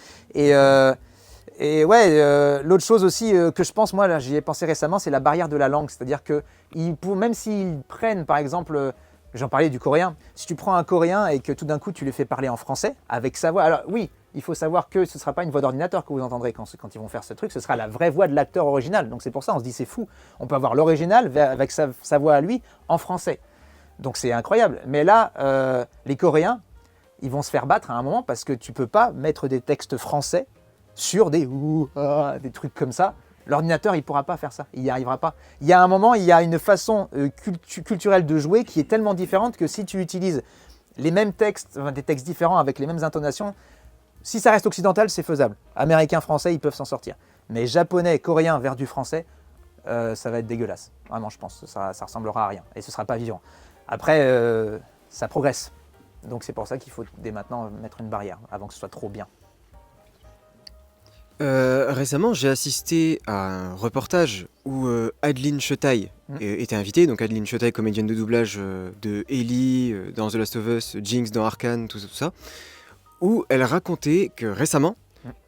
Et ouais, l'autre chose aussi que je pense, moi, là, j'y ai pensé récemment, c'est la barrière de la langue. C'est-à-dire que même s'ils prennent, par exemple, j'en parlais du coréen, si tu prends un coréen et que tout d'un coup tu les fais parler en français avec sa voix, alors oui, il faut savoir que ce ne sera pas une voix d'ordinateur que vous entendrez quand ils vont faire ce truc, ce sera la vraie voix de l'acteur original. Donc c'est pour ça, on se dit c'est fou, on peut avoir l'original avec sa voix à lui en français. Donc c'est incroyable. Mais là, les Coréens, ils vont se faire battre à un moment parce que tu ne peux pas mettre des textes français sur des trucs comme ça. L'ordinateur, il ne pourra pas faire ça, il n'y arrivera pas. Il y a un moment, il y a une façon culturelle de jouer qui est tellement différente que si tu utilises les mêmes textes, des textes différents avec les mêmes intonations, si ça reste occidental, c'est faisable. Américains, français, ils peuvent s'en sortir. Mais japonais, coréen vers du français, ça va être dégueulasse. Vraiment, je pense, ça ressemblera à rien et ce ne sera pas vivant. Après, ça progresse. Donc c'est pour ça qu'il faut dès maintenant mettre une barrière avant que ce soit trop bien.
Récemment, j'ai assisté à un reportage où Adeline Chetaille était invitée. Donc Adeline Chetaille, comédienne de doublage de Ellie dans The Last of Us, Jinx dans Arcane, tout ça, où elle racontait que récemment,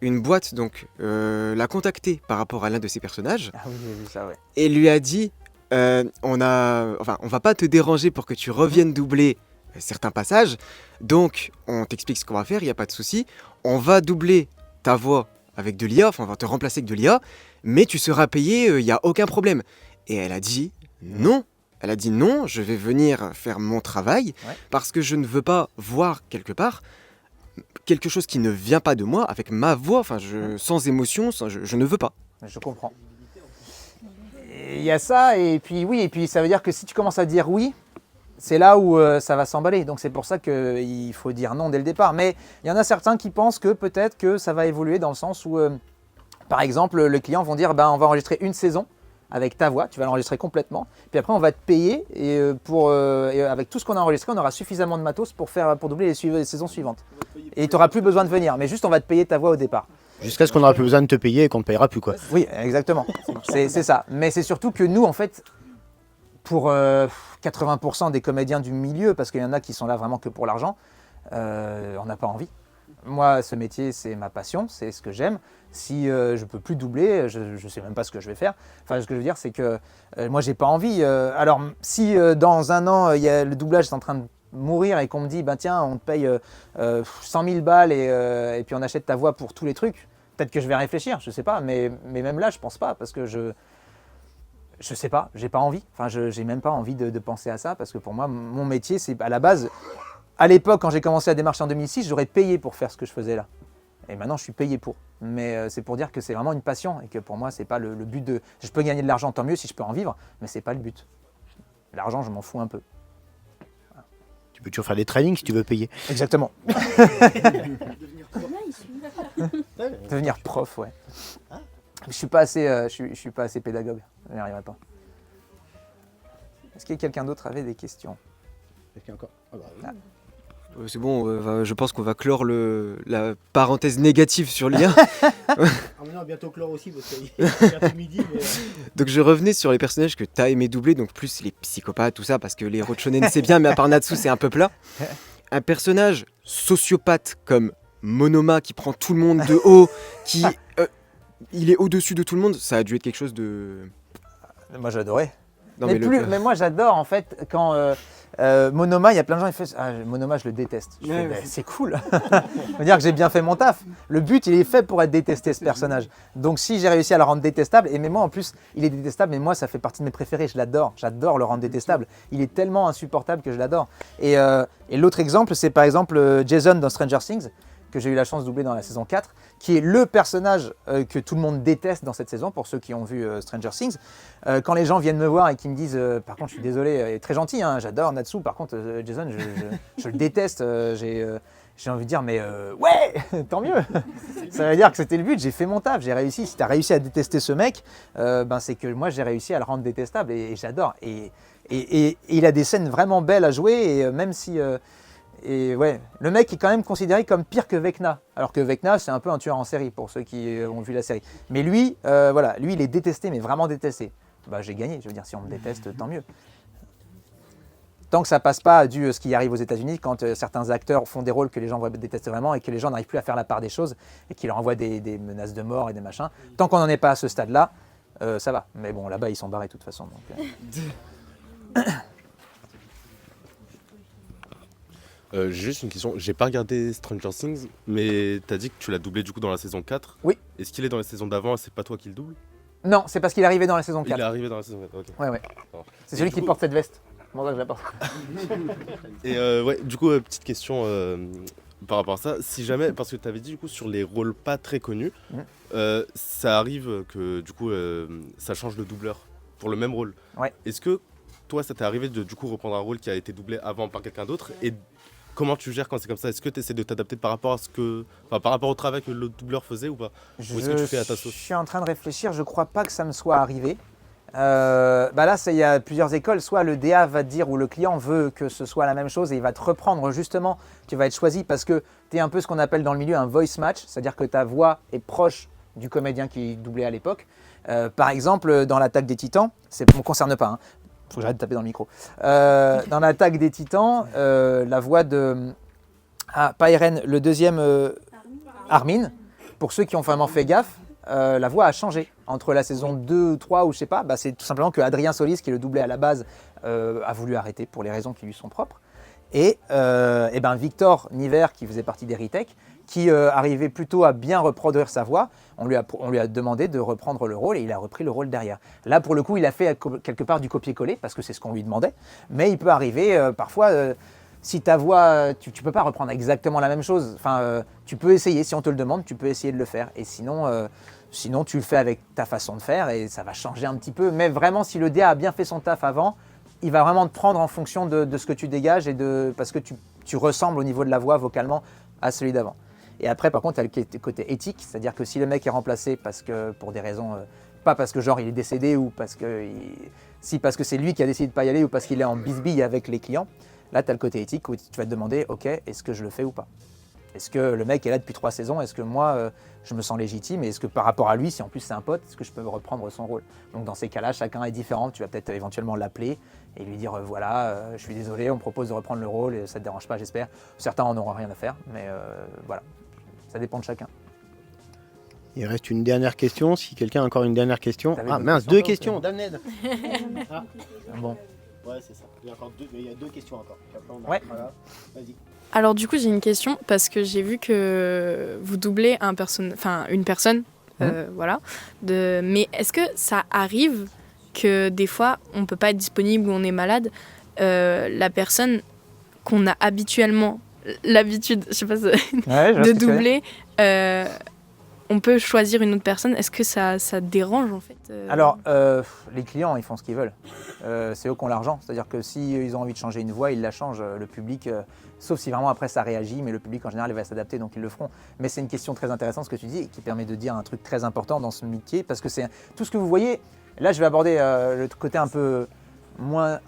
une boîte l'a contactée par rapport à l'un de ses personnages.
Ah oui, j'ai vu ça, ouais.
Et lui a dit, on va pas te déranger pour que tu reviennes doubler certains passages. Donc, on t'explique ce qu'on va faire, il n'y a pas de souci. On va doubler ta voix avec de l'IA, on va te remplacer avec de l'IA, mais tu seras payé, il n'y a aucun problème. Et elle a dit non. Elle a dit non, je vais venir faire mon travail parce que je ne veux pas voir quelque part quelque chose qui ne vient pas de moi avec ma voix, sans émotion, je ne veux pas.
Je comprends. Il y a ça, et puis ça veut dire que si tu commences à dire oui, c'est là où ça va s'emballer. Donc c'est pour ça qu'il faut dire non dès le départ. Mais il y en a certains qui pensent que peut-être que ça va évoluer dans le sens où, par exemple, les clients vont dire on va enregistrer une saison avec ta voix, tu vas l'enregistrer complètement. Puis après, on va te payer et avec tout ce qu'on a enregistré, on aura suffisamment de matos pour doubler les saisons suivantes. Et tu n'auras plus besoin de venir, mais juste on va te payer ta voix au départ.
Jusqu'à ce qu'on n'aura plus besoin de te payer et qu'on ne te payera plus, quoi.
Oui, exactement. C'est ça. Mais c'est surtout que nous, en fait, pour 80% des comédiens du milieu, parce qu'il y en a qui sont là vraiment que pour l'argent, on n'a pas envie. Moi, ce métier, c'est ma passion, c'est ce que j'aime. Si je ne peux plus doubler, je ne sais même pas ce que je vais faire. Enfin, ce que je veux dire, c'est que moi, j'ai pas envie. Alors, si dans un an, le doublage est en train de mourir et qu'on me dit, tiens, on te paye 100 000 balles et puis on achète ta voix pour tous les trucs, peut-être que je vais réfléchir, je sais pas. Mais même là, je pense pas, parce que je sais pas, j'ai pas envie. Enfin, j'ai même pas envie de penser à ça, parce que pour moi, mon métier, c'est à la base... À l'époque, quand j'ai commencé à démarcher en 2006, j'aurais payé pour faire ce que je faisais là. Et maintenant, je suis payé pour. Mais c'est pour dire que c'est vraiment une passion et que pour moi, c'est pas le but de... Je peux gagner de l'argent, tant mieux si je peux en vivre, mais c'est pas le but. L'argent, je m'en fous un peu.
Voilà. Tu peux toujours faire des trainings si tu veux payer.
Exactement. Devenir prof, ouais. Je suis pas assez, je suis pas assez pédagogue. Je n'y arriverai pas. Est-ce que quelqu'un d'autre avait des questions?
Est-ce qu'il y a encore... Ah bah oui.
C'est bon, je pense qu'on va clore la parenthèse négative sur l'IA.
Non, bientôt clore aussi parce qu'il est bientôt midi. Mais...
Donc je revenais sur les personnages que t'as aimé doubler, donc plus les psychopathes, tout ça, parce que les héros de shonen c'est bien, mais à part Natsu c'est un peu plat. Un personnage sociopathe comme Monoma qui prend tout le monde de haut, qui il est au-dessus de tout le monde, ça a dû être quelque chose de...
Moi j'adorais.
Non,
mais moi j'adore en fait quand Monoma, il y a plein de gens qui font Monoma je le déteste. C'est cool. Ça veut dire que j'ai bien fait mon taf. Le but il est fait pour être détesté ce personnage. Donc si j'ai réussi à le rendre détestable, et mais moi en plus il est détestable, mais moi ça fait partie de mes préférés, je l'adore. J'adore le rendre détestable. Il est tellement insupportable que je l'adore. Et l'autre exemple c'est par exemple Jason dans Stranger Things, que j'ai eu la chance de doubler dans la saison 4, qui est le personnage que tout le monde déteste dans cette saison, pour ceux qui ont vu Stranger Things. Quand les gens viennent me voir et qui me disent par contre je suis désolé, très gentil, hein, j'adore Natsu, par contre Jason je le déteste, j'ai envie de dire mais ouais, tant mieux. Ça veut dire que c'était le but, j'ai fait mon taf, j'ai réussi. Si tu as réussi à détester ce mec, c'est que moi j'ai réussi à le rendre détestable et j'adore. Et il a des scènes vraiment belles à jouer, et même si... Et ouais, le mec est quand même considéré comme pire que Vecna, alors que Vecna c'est un peu un tueur en série pour ceux qui ont vu la série. Mais lui, voilà, lui il est détesté, mais vraiment détesté. Bah j'ai gagné, je veux dire, si on me déteste, tant mieux. Tant que ça passe pas à ce qui arrive aux États-Unis quand certains acteurs font des rôles que les gens détestent vraiment et que les gens n'arrivent plus à faire la part des choses et qu'ils leur envoient des menaces de mort et des machins. Tant qu'on n'en est pas à ce stade-là, ça va. Mais bon, là-bas ils sont barrés de toute façon. Donc,
Juste une question, j'ai pas regardé Stranger Things, mais t'as dit que tu l'as doublé du coup dans la saison 4.
Oui.
Est-ce qu'il est dans la saison d'avant et c'est pas toi qui le double?
Non, c'est parce qu'il est arrivé dans la saison 4.
Il est arrivé dans la saison 4, ok.
Ouais. C'est celui qui porte cette veste. C'est pour ça que je la porte.
Et ouais, du coup, petite question par rapport à ça. Si jamais, parce que t'avais dit du coup sur les rôles pas très connus, ça arrive que du coup ça change de doubleur pour le même rôle.
Ouais.
Est-ce que toi ça t'est arrivé de du coup reprendre un rôle qui a été doublé avant par quelqu'un d'autre, et comment tu gères quand c'est comme ça? Est-ce que tu essaies de t'adapter par rapport à par rapport au travail que le doubleur faisait ou pas? Ou est-ce que tu fais à ta sauce?
Je suis en train de réfléchir, je crois pas que ça me soit arrivé. Là, il y a plusieurs écoles. Soit le DA va te dire, ou le client veut que ce soit la même chose et il va te reprendre justement, tu vas être choisi parce que tu es un peu ce qu'on appelle dans le milieu un voice match, c'est-à-dire que ta voix est proche du comédien qui doublait à l'époque. Par exemple, dans l'Attaque des Titans, ça ne me concerne pas, hein. Faut que j'arrête de taper dans le micro. Dans l'Attaque des Titans, la voix de... pas Eren, le deuxième Armin, pour ceux qui ont vraiment fait gaffe, la voix a changé entre la saison 2, 3 ou je sais pas. C'est tout simplement que Adrien Solis, qui le doublait à la base, a voulu arrêter pour les raisons qui lui sont propres. Et Victor Niver, qui faisait partie d'Eritech, qui arrivait plutôt à bien reproduire sa voix, on lui a demandé de reprendre le rôle et il a repris le rôle derrière. Là, pour le coup, il a fait quelque part du copier-coller parce que c'est ce qu'on lui demandait. Mais il peut arriver parfois, si ta voix, tu ne peux pas reprendre exactement la même chose. Enfin, tu peux essayer, si on te le demande, tu peux essayer de le faire. Et sinon, tu le fais avec ta façon de faire et ça va changer un petit peu. Mais vraiment, si le DA a bien fait son taf avant, il va vraiment te prendre en fonction de ce que tu dégages parce que tu ressembles au niveau de la voix vocalement à celui d'avant. Et après, par contre, tu as le côté éthique, c'est-à-dire que si le mec est remplacé pour des raisons, pas parce que genre il est décédé ou parce que c'est lui qui a décidé de ne pas y aller ou parce qu'il est en bisbille avec les clients, là tu as le côté éthique où tu vas te demander, ok, est-ce que je le fais ou pas? Est-ce que le mec est là depuis 3 saisons? Est-ce que moi, je me sens légitime? Et est-ce que par rapport à lui, si en plus c'est un pote, est-ce que je peux reprendre son rôle? Donc dans ces cas-là, chacun est différent. Tu vas peut-être éventuellement l'appeler et lui dire je suis désolé, on me propose de reprendre le rôle et ça ne te dérange pas, j'espère. Certains en auront rien à faire, mais voilà, ça dépend de chacun.
Il reste une dernière question. Si quelqu'un a encore une dernière question. Ah mince, 2 questions. Damned.
Bon.
Ouais, c'est ça. Il y a 2 questions encore.
Ouais.
Voilà. Vas-y.
Alors du coup j'ai une question parce que j'ai vu que vous doublez une personne, voilà. Mais est-ce que ça arrive que des fois on peut pas être disponible ou on est malade, la personne qu'on a habituellement l'habitude, je sais pas, de doubler, on peut choisir une autre personne? Est-ce que ça dérange en fait
Alors, les clients, ils font ce qu'ils veulent. C'est eux qui ont l'argent. C'est-à-dire que s'ils ont envie de changer une voix, ils la changent. Le public, sauf si vraiment après ça réagit, mais le public en général il va s'adapter, donc ils le feront. Mais c'est une question très intéressante ce que tu dis et qui permet de dire un truc très important dans ce métier, parce que c'est tout ce que vous voyez. Là, je vais aborder le côté un peu moins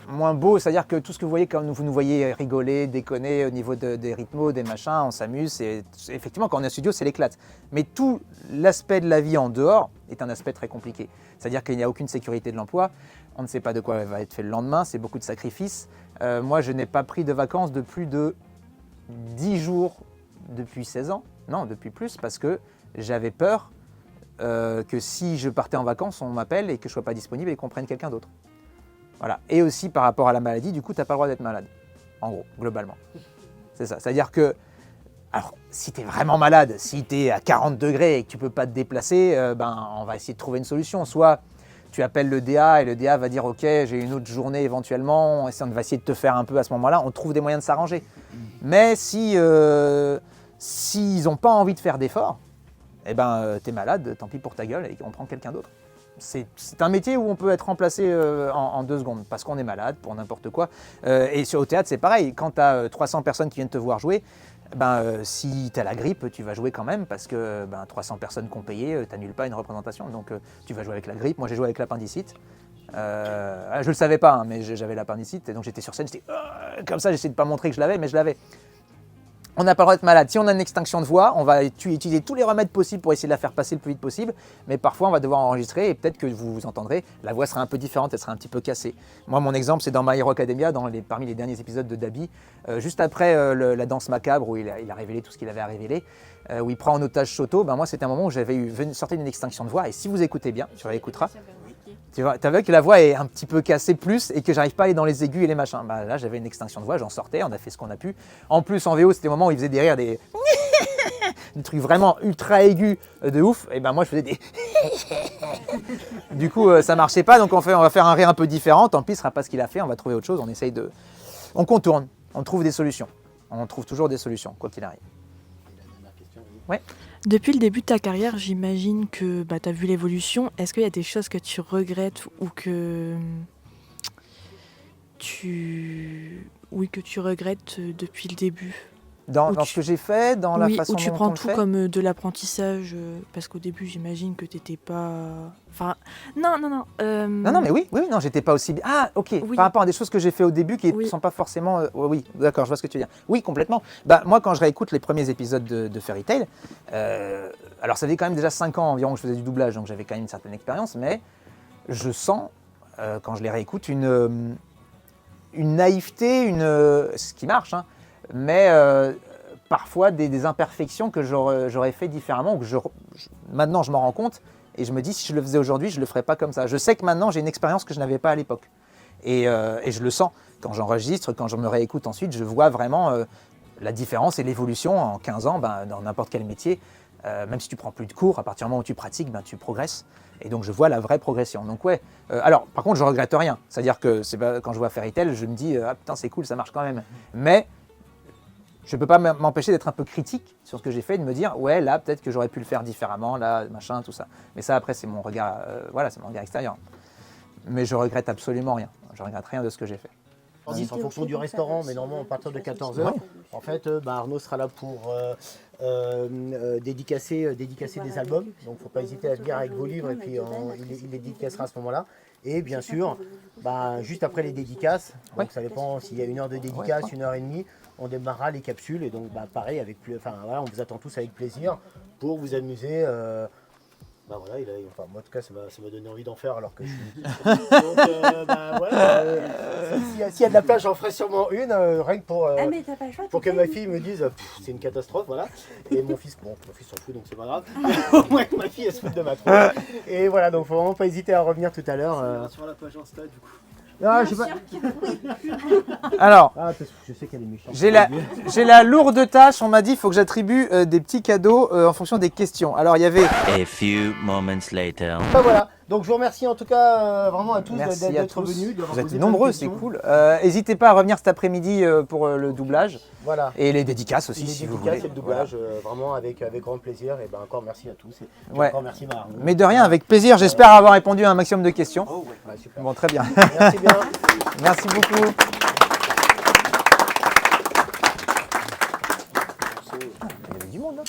moins beau, c'est-à-dire que tout ce que vous voyez, comme vous nous voyez rigoler, déconner au niveau des rythmos, des machins, on s'amuse, effectivement quand on est en studio c'est l'éclate. Mais tout l'aspect de la vie en dehors est un aspect très compliqué. C'est-à-dire qu'il n'y a aucune sécurité de l'emploi, on ne sait pas de quoi va être fait le lendemain, c'est beaucoup de sacrifices. Moi je n'ai pas pris de vacances de plus de 10 jours depuis 16 ans, non depuis plus, parce que j'avais peur que si je partais en vacances, on m'appelle et que je ne sois pas disponible et qu'on prenne quelqu'un d'autre. Voilà. Et aussi par rapport à la maladie, du coup, tu n'as pas le droit d'être malade, en gros, globalement. C'est ça. C'est-à-dire que, alors, si tu es vraiment malade, si tu es à 40 degrés et que tu ne peux pas te déplacer, on va essayer de trouver une solution. Soit tu appelles le DA et le DA va dire « Ok, j'ai une autre journée éventuellement, on va essayer de te faire un peu à ce moment-là. » On trouve des moyens de s'arranger. Mais si s'ils n'ont pas envie de faire d'efforts, tu es malade, tant pis pour ta gueule et on prend quelqu'un d'autre. C'est un métier où on peut être remplacé en 2 secondes parce qu'on est malade pour n'importe quoi. Et au théâtre, c'est pareil. Quand tu as 300 personnes qui viennent te voir jouer, si tu as la grippe, tu vas jouer quand même parce que 300 personnes qui ont payé, tu n'annules pas une représentation. Donc tu vas jouer avec la grippe. Moi, j'ai joué avec l'appendicite. Je ne le savais pas, hein, mais j'avais l'appendicite. Et donc j'étais sur scène, j'étais comme ça, j'essayais de ne pas montrer que je l'avais, mais je l'avais. On n'a pas le droit d'être malade. Si on a une extinction de voix, on va utiliser tous les remèdes possibles pour essayer de la faire passer le plus vite possible. Mais parfois, on va devoir enregistrer et peut-être que vous entendrez, la voix sera un peu différente, elle sera un petit peu cassée. Moi, mon exemple, c'est dans My Hero Academia, parmi les derniers épisodes de Dabi, juste après la danse macabre où il a révélé tout ce qu'il avait à révéler, où il prend en otage Shoto. Moi, c'était un moment où j'avais sorti d'une extinction de voix. Et si vous écoutez bien, tu réécouteras. Tu as vu que la voix est un petit peu cassée plus et que j'arrive pas à aller dans les aigus et les machins. Là, j'avais une extinction de voix, j'en sortais, on a fait ce qu'on a pu. En plus, en VO, c'était le moment où il faisait des rires, des trucs vraiment ultra aigus de ouf. Et moi, je faisais des du coup, ça marchait pas, donc on va faire un rire un peu différent. Tant pis, ce sera pas ce qu'il a fait, on va trouver autre chose. On contourne, on trouve des solutions. On trouve toujours des solutions, quoi qu'il arrive. Ouais.
Depuis le début de ta carrière, j'imagine que tu as vu l'évolution. Est-ce qu'il y a des choses que tu regrettes ou que tu regrettes depuis le début?
Dans ce que j'ai fait, dans la façon dont on le fait.
Ou tu prends tout comme de l'apprentissage, parce qu'au début, j'imagine que t'étais pas... Enfin, non.
Non, mais oui, non, j'étais pas aussi bien. Ah, ok, oui. Par rapport à des choses que j'ai fait au début qui ne sont pas forcément... oui, d'accord, je vois ce que tu veux dire. Oui, complètement. Moi, quand je réécoute les premiers épisodes de Fairy Tail, alors ça fait quand même déjà 5 ans environ que je faisais du doublage, donc j'avais quand même une certaine expérience, mais je sens, quand je les réécoute, une naïveté, ce qui marche, hein, mais parfois des imperfections que j'aurais fait différemment, ou que maintenant je m'en rends compte et je me dis si je le faisais aujourd'hui, je ne le ferais pas comme ça. Je sais que maintenant j'ai une expérience que je n'avais pas à l'époque et je le sens. Quand j'enregistre, quand je me réécoute ensuite, je vois vraiment la différence et l'évolution en 15 ans dans n'importe quel métier. Même si tu prends plus de cours, à partir du moment où tu pratiques, tu progresses. Et donc je vois la vraie progression. Donc ouais. Alors par contre je regrette rien. C'est-à-dire que quand je vois Fairy Tail, je me dis ah putain c'est cool, ça marche quand même. Mais je ne peux pas m'empêcher d'être un peu critique sur ce que j'ai fait, de me dire ouais là peut-être que j'aurais pu le faire différemment, là machin, tout ça. Mais ça après c'est mon regard, c'est mon regard extérieur. Mais je regrette absolument rien. Je regrette rien de ce que j'ai fait.
En fonction du restaurant, mais normalement à partir de 14h, en fait, Arnaud sera là pour dédicacer des albums. Donc il ne faut pas hésiter à venir avec vos livres et puis il les dédicacera à ce moment-là. Et bien sûr, juste après les dédicaces, donc ça dépend s'il y a 1 heure de dédicace, 1h30, on démarrera les capsules. Et donc pareil, on vous attend tous avec plaisir pour vous amuser. Moi en tout cas ça m'a donné envie d'en faire alors que je suis... Donc s'il y a de la place j'en ferai sûrement une, rien que pour que ma fille me dise c'est une catastrophe, voilà. Et mon fils s'en fout donc c'est pas grave. Ouais, ma fille elle se fout de ma tronche. Et voilà, donc faut vraiment pas hésiter à revenir tout à l'heure.
Sur la page Insta du coup.
Non, je sais pas. Alors,
je sais qu'elle est méchante.
J'ai la lourde tâche, on m'a dit, il faut que j'attribue des petits cadeaux en fonction des questions. Alors, il y avait...
A few moments later.
Voilà, donc je vous remercie en tout cas vraiment à tous d'être venus.
Vous êtes nombreux, c'est cool. N'hésitez pas à revenir cet après-midi pour le doublage.
Voilà.
Et les dédicaces aussi, si vous voulez.
Et le doublage, vraiment avec grand plaisir. Et encore merci à tous. Et encore merci Arnaud.
Mais de rien, avec plaisir. J'espère avoir répondu à un maximum de questions.
Oh, ouais. Super.
Bon, très bien.
Merci bien.
Merci beaucoup. Il y avait du monde, hein.